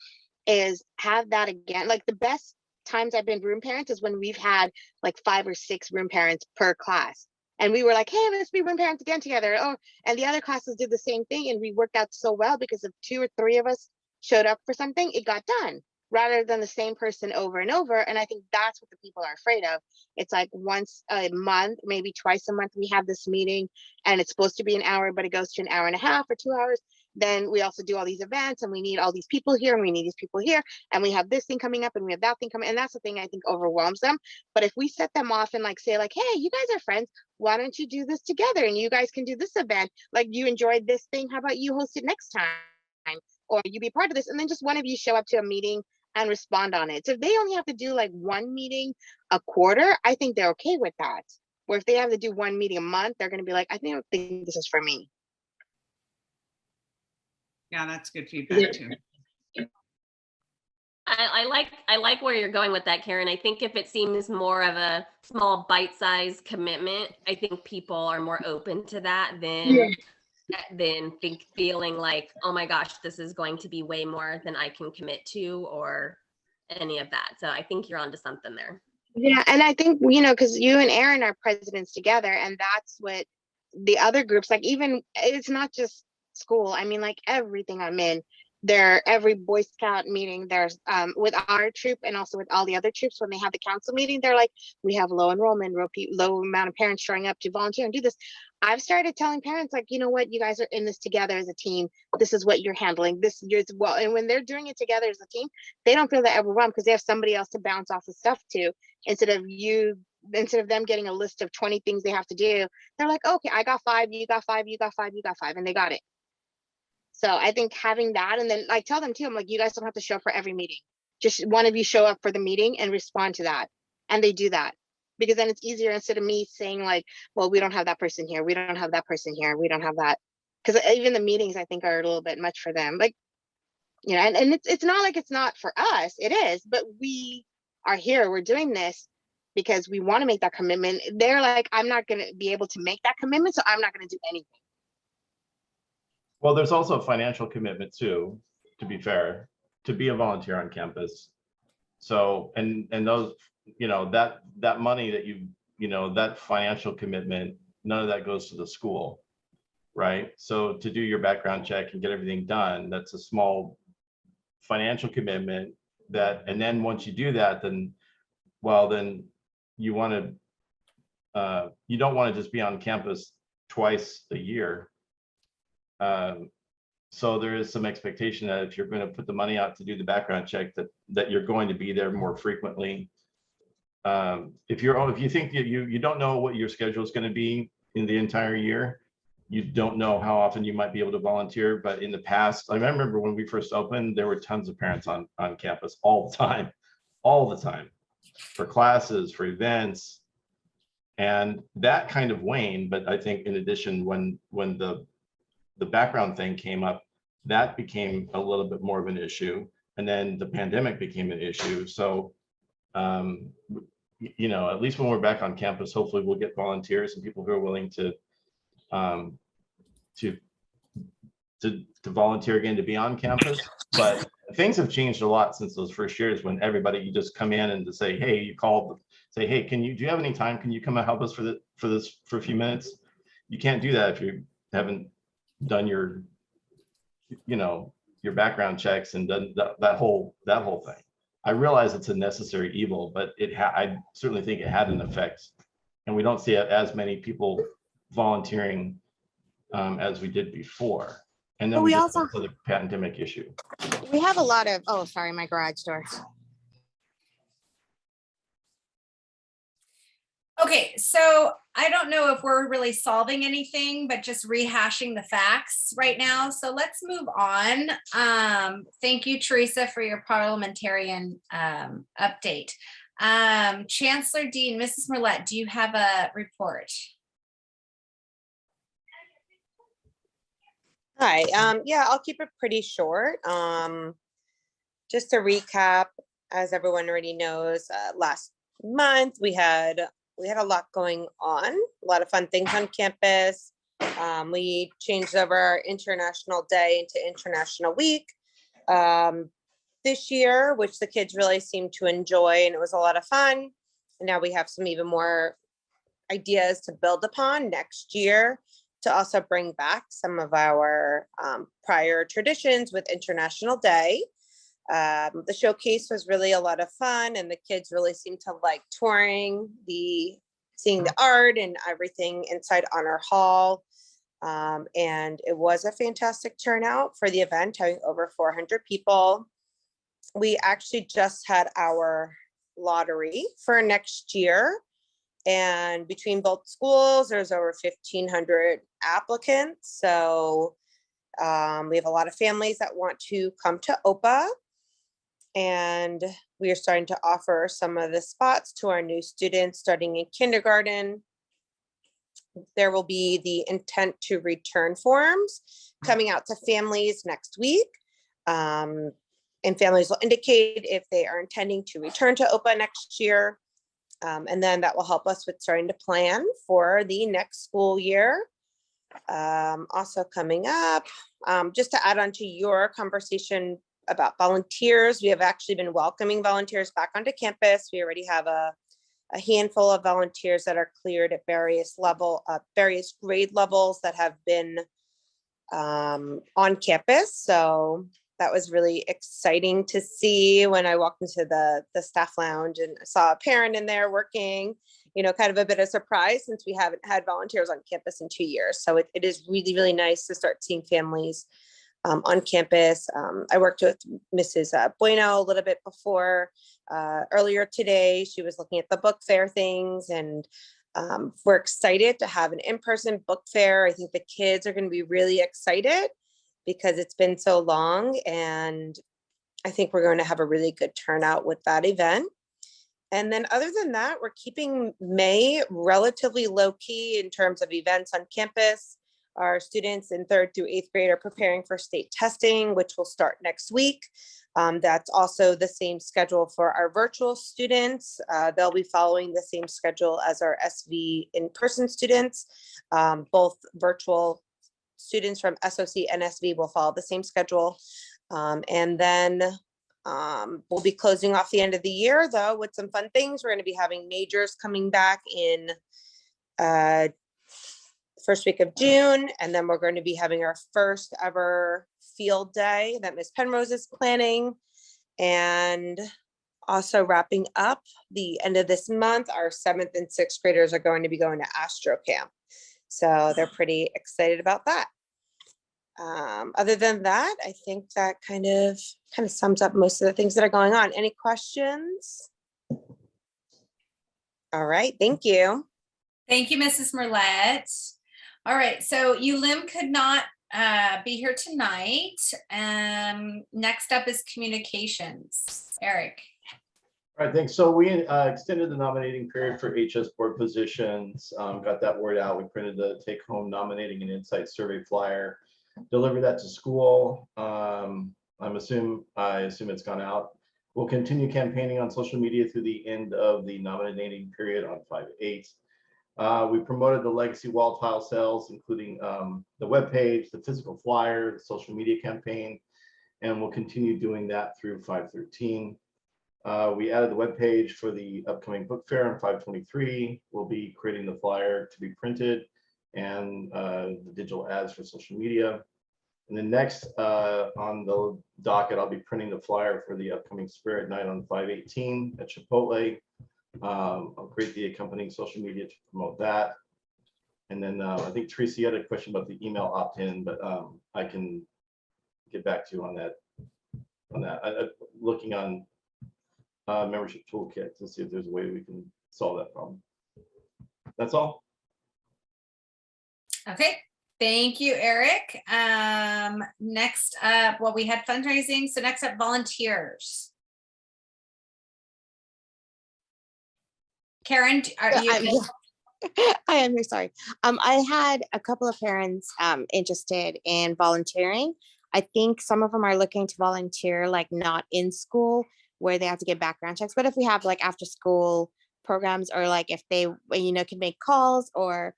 is have that again. Like the best times I've been room parents is when we've had like 5 or 6 room parents per class. And we were like, hey, let's be room parents again together. Oh, and the other classes did the same thing. And we worked out so well because if 2 or 3 of us showed up for something, it got done rather than the same person over and over. And I think that's what the people are afraid of. It's like once a month, maybe twice a month, we have this meeting and it's supposed to be an hour, but it goes to an hour and a half or 2 hours. Then we also do all these events and we need all these people here and we need these people here and we have this thing coming up and we have that thing coming. And that's the thing I think overwhelms them. But if we set them off and like say like, hey, you guys are friends, why don't you do this together and you guys can do this event? Like you enjoyed this thing, how about you host it next time? Or you be part of this, and then just one of you show up to a meeting and respond on it. So if they only have to do like one meeting a quarter, I think they're okay with that. Or if they have to do one meeting a month, they're going to be like, I don't think this is for me. Yeah, that's good feedback too. I like where you're going with that, Karen. I think if it seems more of a small bite-sized commitment, I think people are more open to that than feeling like, oh my gosh, this is going to be way more than I can commit to or any of that. So I think you're onto something there. Yeah, and I think, you know, because you and Aaron are presidents together, and that's what the other groups, like even, it's not just school. I mean, like everything I'm in, every Boy Scout meeting, there's with our troop and also with all the other troops, when they have the council meeting, they're like, we have low enrollment, low amount of parents showing up to volunteer and do this. I've started telling parents like, you know what, you guys are in this together as a team. This is what you're handling this year as well. And when they're doing it together as a team, they don't feel that overwhelmed because they have somebody else to bounce off the stuff to, instead of them getting a list of 20 things they have to do. They're like, okay, I got 5, you got 5, you got 5, you got 5, and they got it. So I think having that, and then I tell them too, I'm like, you guys don't have to show up for every meeting. Just one of you show up for the meeting and respond to that. And they do that. Because then it's easier, instead of me saying like, well, we don't have that person here. We don't have that person here. We don't have that. Because even the meetings I think are a little bit much for them. Like, You know, and it's not like it's not for us, it is, but we are here, we're doing this because we want to make that commitment. They're like, I'm not going to be able to make that commitment, so I'm not going to do anything. Well, there's also a financial commitment too, to be fair, to be a volunteer on campus. So, and those, you know, that money that you know, that financial commitment, none of that goes to the school, right? So to do your background check and get everything done, that's a small financial commitment that, and then once you do that, then, well, then you want to, you don't want to just be on campus twice a year. So there is some expectation that if you're going to put the money out to do the background check, that you're going to be there more frequently. If you think that you don't know what your schedule is going to be in the entire year, you don't know how often you might be able to volunteer. But in the past, I remember when we first opened, there were tons of parents on campus all the time for classes, for events, and that kind of waned. But I think in addition, when the background thing came up, that became a little bit more of an issue, and then the pandemic became an issue. So you know, at least when we're back on campus, hopefully we'll get volunteers and people who are willing to volunteer again, to be on campus. But things have changed a lot since those first years, when everybody, you just come in and to say, hey, you call, say, hey, do you have any time? Can you come and help us for a few minutes? You can't do that if you haven't done your, you know, your background checks and done that whole thing. I realize it's a necessary evil, but I certainly think it had an effect, and we don't see as many people volunteering as we did before. And then But we we just also- went to the pandemic issue. We have a lot of, oh, sorry, my garage door. Okay, so I don't know if we're really solving anything, but just rehashing the facts right now. So let's move on. Thank you, Teresa, for your parliamentarian update. Chancellor Dean, Mrs. Merlette, do you have a report? Hi, yeah, I'll keep it pretty short. Just to recap, as everyone already knows, last month we had a lot going on, a lot of fun things on campus. We changed over our International Day into International Week this year, which the kids really seemed to enjoy, and it was a lot of fun. And now we have some even more ideas to build upon next year, to also bring back some of our prior traditions with International Day. The showcase was really a lot of fun, and the kids really seemed to like touring, seeing the art and everything inside Honor Hall. And it was a fantastic turnout for the event, having over 400 people. We actually just had our lottery for next year. And between both schools, there's over 1,500 applicants. So we have a lot of families that want to come to OPA. And we are starting to offer some of the spots to our new students starting in kindergarten. There will be the intent to return forms coming out to families next week. And families will indicate if they are intending to return to OPA next year. And then that will help us with starting to plan for the next school year. Also coming up, just to add on to your conversation about volunteers, we have actually been welcoming volunteers back onto campus. We already have a handful of volunteers that are cleared at various grade levels that have been on campus. So that was really exciting to see when I walked into the staff lounge and saw a parent in there working, you know, kind of a bit of surprise since we haven't had volunteers on campus in 2 years. So it is really, really nice to start seeing families on campus. I worked with Mrs. Bueno a little bit before, earlier today. She was looking at the book fair things, and we're excited to have an in-person book fair. I think the kids are going to be really excited because it's been so long, and I think we're going to have a really good turnout with that event. And then other than that, we're keeping May relatively low key in terms of events on campus. Our students in 3rd through 8th grade are preparing for state testing, which will start next week. That's also the same schedule for our virtual students. They'll be following the same schedule as our SV in-person students. Both virtual students from SOC and SV will follow the same schedule. And then we'll be closing off the end of the year, though, with some fun things. We're going to be having majors coming back in first week of June, and then we're going to be having our first ever field day that Miss Penrose is planning. And also wrapping up the end of this month, our 7th and 6th graders are going to be going to Astro Camp. So they're pretty excited about that. Other than that, I think that kind of sums up most of the things that are going on. Any questions? All right, thank you. Thank you, Mrs. Merlet. All right, so ULIM could not be here tonight. Next up is communications. Eric. All right, thanks. So we extended the nominating period for HS board positions, got that word out. We printed the take-home nominating and insight survey flyer, delivered that to school. I assume it's gone out. We'll continue campaigning on social media through the end of the nominating period on 5/8. We promoted the legacy wall tile sales, including the webpage, the physical flyer, the social media campaign, and we'll continue doing that through 5/13. We added the webpage for the upcoming book fair on 5/23. We'll be creating the flyer to be printed and the digital ads for social media. And then next on the docket, I'll be printing the flyer for the upcoming Spirit Night on 5/18 at Chipotle. I'll create the accompanying social media to promote that. And then I think Tracy had a question about the email opt-in, but I can get back to you on that. Looking on membership toolkit to see if there's a way we can solve that problem. That's all. Okay, thank you, Eric. Next up, well, we had fundraising. So next up, volunteers. Karen, are you? I am here, sorry. I had a couple of parents interested in volunteering. I think some of them are looking to volunteer, like not in school where they have to get background checks. But if we have like after school programs, or like if they, can make calls, or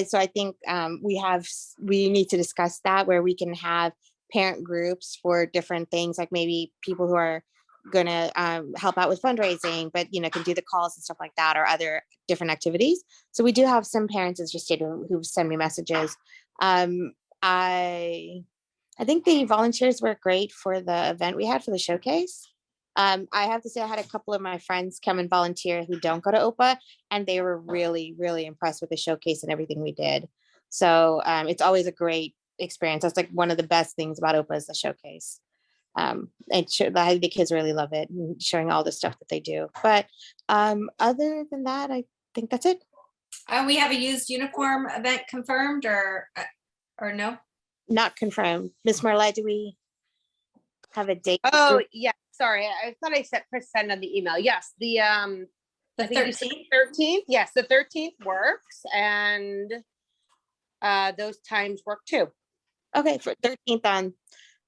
so I think we need to discuss that, where we can have parent groups for different things, like maybe people who are going to help out with fundraising, but can do the calls and stuff like that, or other different activities. So we do have some parents interested who send me messages. I think the volunteers were great for the event we had for the showcase. I have to say, I had a couple of my friends come and volunteer who don't go to OPA, and they were really, really impressed with the showcase and everything we did. So it's always a great experience. That's like one of the best things about OPA is the showcase. The kids really love it, and showing all the stuff that they do. But other than that, I think that's it. We have a used uniform event confirmed, or no? Not confirmed. Ms. Marla, do we have a date? Oh, yeah. Sorry, I thought I said percent on the email. Yes, the 13th. 13th. Yes, the 13th works, and those times work too. Okay, for 13th on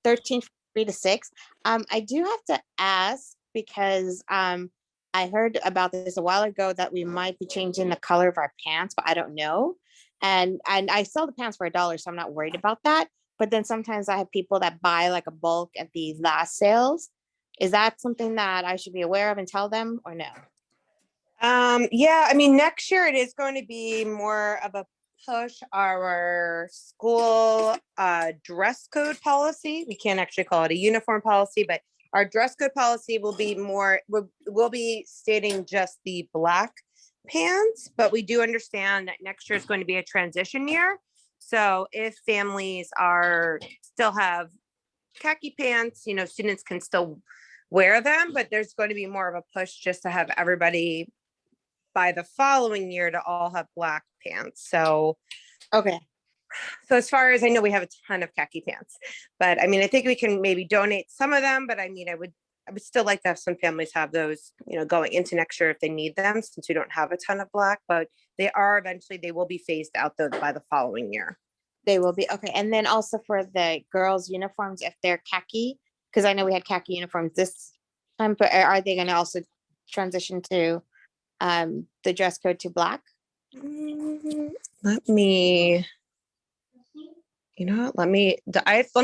13th. 3 to 6. I do have to ask, because I heard about this a while ago, that we might be changing the color of our pants, but I don't know. And I sell the pants for $1, so I'm not worried about that. But then sometimes I have people that buy like a bulk at these last sales. Is that something that I should be aware of and tell them, or no? Yeah, I mean, next year it is going to be more of a push our school dress code policy. We can't actually call it a uniform policy, but our dress code policy will be more, we'll be stating just the black pants, but we do understand that next year is going to be a transition year. So if families still have khaki pants, students can still wear them, but there's going to be more of a push just to have everybody by the following year to all have black pants. So, okay. So as far as I know, we have a ton of khaki pants, but I mean, I think we can maybe donate some of them, but I mean, I would still like to have some families have those, going into next year if they need them, since we don't have a ton of black, but they will be phased out though by the following year. They will be, okay. And then also for the girls' uniforms, if they're khaki, because I know we had khaki uniforms this time, but are they gonna also transition to the dress code to black? Let me, you know, what, let me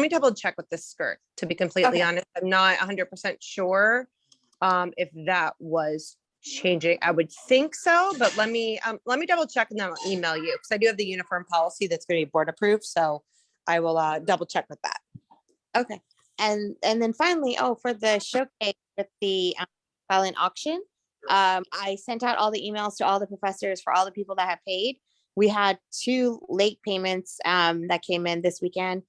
double check with this skirt, to be completely Okay. honest. I'm not 100% sure if that was changing. I would think so, but let me double check and then I'll email you, because I do have the uniform policy that's going to be board approved. So I will double check with that. Okay. And then finally, for the showcase with the silent auction, I sent out all the emails to all the professors for all the people that have paid. We had 2 late payments that came in this weekend.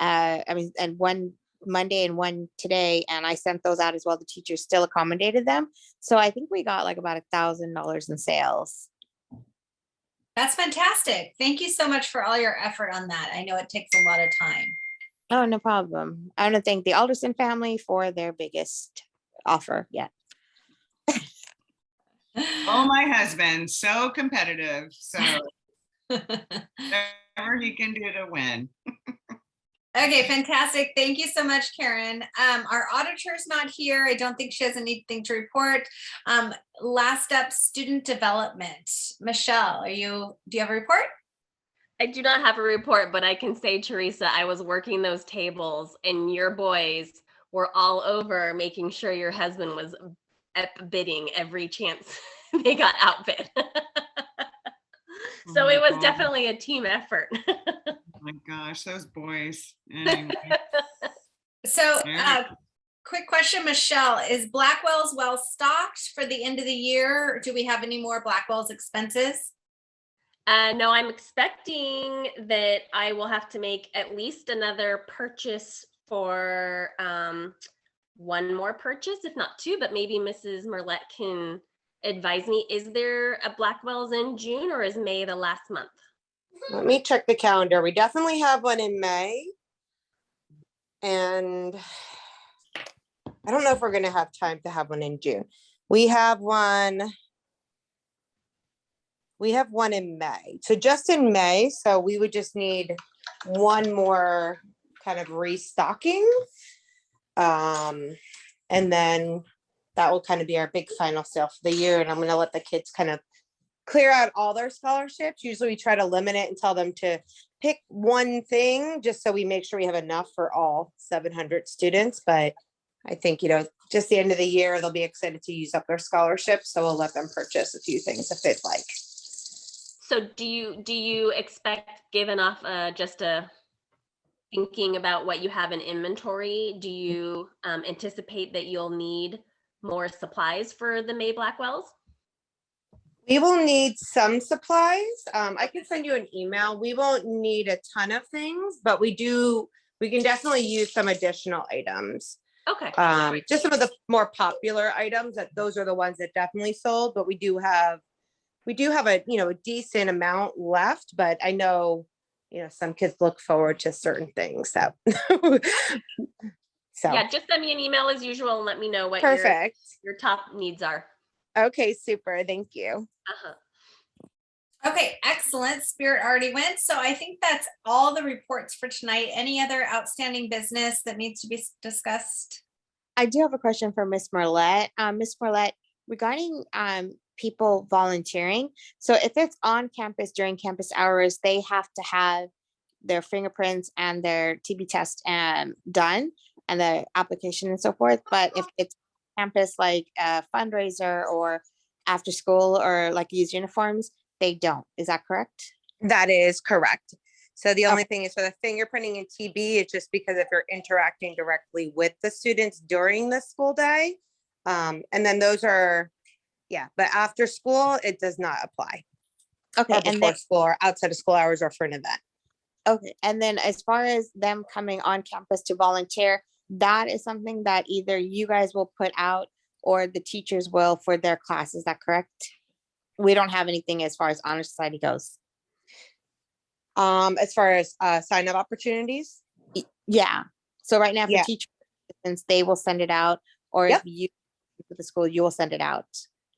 And one Monday and one today, and I sent those out as well. The teachers still accommodated them. So I think we got like about $1,000 in sales. That's fantastic. Thank you so much for all your effort on that. I know it takes a lot of time. Oh, no problem. I want to thank the Alderson family for their biggest offer yet. Oh, my husband, so competitive. So whatever he can do to win. Okay, fantastic. Thank you so much, Karen. Our auditor's not here. I don't think she has anything to report. Last up, student development. Michelle, do you have a report? I do not have a report, but I can say, Teresa, I was working those tables and your boys were all over making sure your husband was bidding every chance they got outbid. So Oh my it was God. definitely a team effort. Oh my gosh, those boys. Anyway. So, Yeah. quick question, Michelle, is Blackwell's well stocked for the end of the year? Do we have any more Blackwell's expenses? No, I'm expecting that I will have to make at least another purchase for one more purchase, if not 2, but maybe Mrs. Merlette can advise me. Is there a Blackwell's in June, or is May the last month? Let me check the calendar. We definitely have one in May. And I don't know if we're going to have time to have one in June. We have one in May. So just in May. So we would just need one more kind of restocking. And then that will kind of be our big final sale for the year. And I'm going to let the kids kind of clear out all their scholarships. Usually we try to limit it and tell them to pick one thing, just so we make sure we have enough for all 700 students. But I think, just the end of the year, they'll be excited to use up their scholarships. So we'll let them purchase a few things if they'd like. So do you expect, given off just a thinking about what you have in inventory, do you anticipate that you'll need more supplies for the May Blackwells? We will need some supplies. I can send you an email. We won't need a ton of things, but we can definitely use some additional items. Okay. Just some of the more popular items, those are the ones that definitely sold, but we do have a decent amount left, but I know, some kids look forward to certain things. So, Yeah, just send me an email as usual and let me know what perfect. Your top needs are. Okay, super. Thank you. Okay, excellent. Spirit already went. So I think that's all the reports for tonight. Any other outstanding business that needs to be discussed? I do have a question for Miss Merlette. Miss Merlette, regarding people volunteering. So if it's on campus during campus hours, they have to have their fingerprints and their TB test done and the application and so forth. But if it's campus like a fundraiser or after school or like use uniforms, they don't. Is that correct? That is correct. So the only thing is for the fingerprinting and TB, it's just because if you're interacting directly with the students during the school day. And then those are, but after school, it does not apply. Okay. Or before school or outside of school hours or for an event. Okay. And then as far as them coming on campus to volunteer, that is something that either you guys will put out or the teachers will for their class. Is that correct? We don't have anything as far as Honor Society goes. As far as sign up opportunities. Yeah. So right now for Yeah. teacher assistants, they will send it out, or Yep. if you with the school, you will send it out.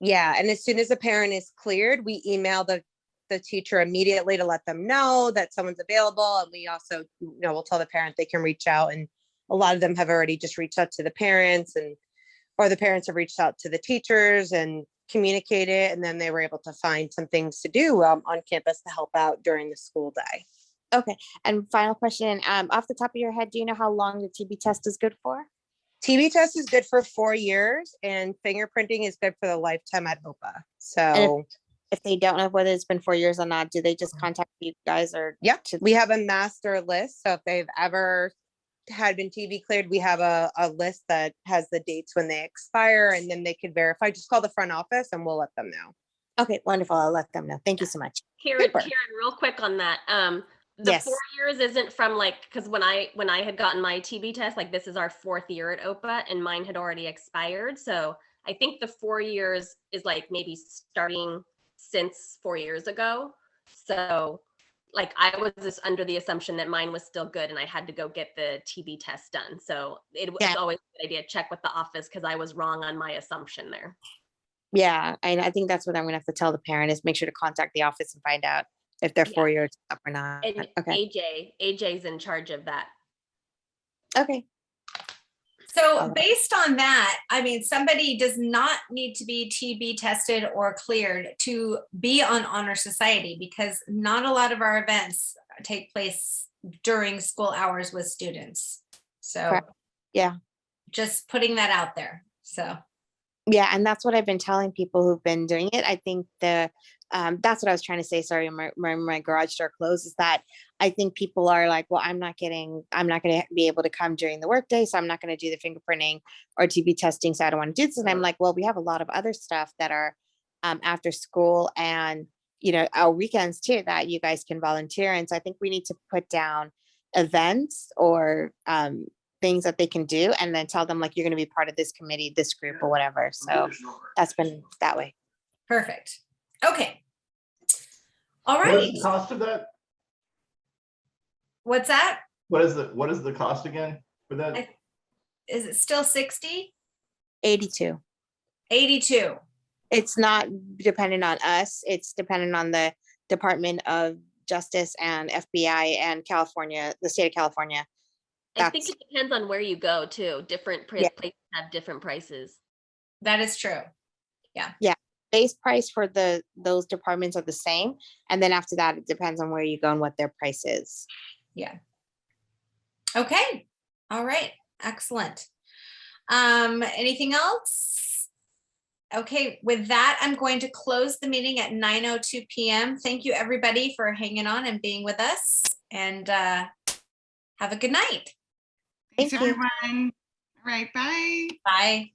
Yeah. And as soon as a parent is cleared, we email the the teacher immediately to let them know that someone's available. And we also, we'll tell the parent they can reach out, and a lot of them have already just reached out to the parents, and or the parents have reached out to the teachers and communicated, and then they were able to find some things to do on campus to help out during the school day. Okay, and final question, off the top of your head, do you know how long the TB test is good for? TB test is good for 4 years, and fingerprinting is good for the lifetime at OPA. So If they don't know whether it's been 4 years or not, do they just contact you guys or? yeah, we have a master list. So if they've ever had been TB cleared, we have a list that has the dates when they expire, and then they could verify. Just call the front office and we'll let them know. Okay, wonderful. I'll let them know. Thank you so much. Karen, Super. real quick on that. The Yes. 4 years isn't from like, because when I had gotten my TB test, like this is our 4th year at OPA, and mine had already expired. So I think the 4 years is like maybe starting since 4 years ago. So like I was just under the assumption that mine was still good and I had to go get the TB test done. So it was Yeah. always a good idea to check with the office because I was wrong on my assumption there. Yeah, and I think that's what I'm gonna have to tell the parent is make sure to contact the office and find out if they're Yeah. 4 years up or not. And Okay, AJ's in charge of that. okay. So Alright. based on that, I mean, somebody does not need to be TB tested or cleared to be on Honor Society, because not a lot of our events take place during school hours with students. So Correct. Yeah. just putting that out there. So Yeah, and that's what I've been telling people who've been doing it. I think that's what I was trying to say. Sorry, my garage door closed. Is that I think people are like, well, I'm not going to be able to come during the workday, so I'm not going to do the fingerprinting or TB testing. So I don't want to do this. And I'm like, well, we have a lot of other stuff that are after school and our weekends too that you guys can volunteer. And so I think we need to put down events or things that they can do, and then tell them like you're going to be part of this committee, this group, or whatever. So that's been that way. perfect. Okay. All What right. is the cost of that? What's that? What is the cost again for that? Is it still 60? 82. 82. It's not dependent on us. It's dependent on the Department of Justice and FBI and California, the state of California. I think it depends on where you go too. Different Yeah. places have different prices. That is true. Base price for those departments are the same. And then after that, it depends on where you go and what their price is. Yeah. Okay. All right. Excellent. Anything else? Okay. With that, I'm going to close the meeting at 9:02 p.m. Thank you, everybody, for hanging on and being with us. And have a good night. Thanks, Thank you. everyone. All right, bye. Bye.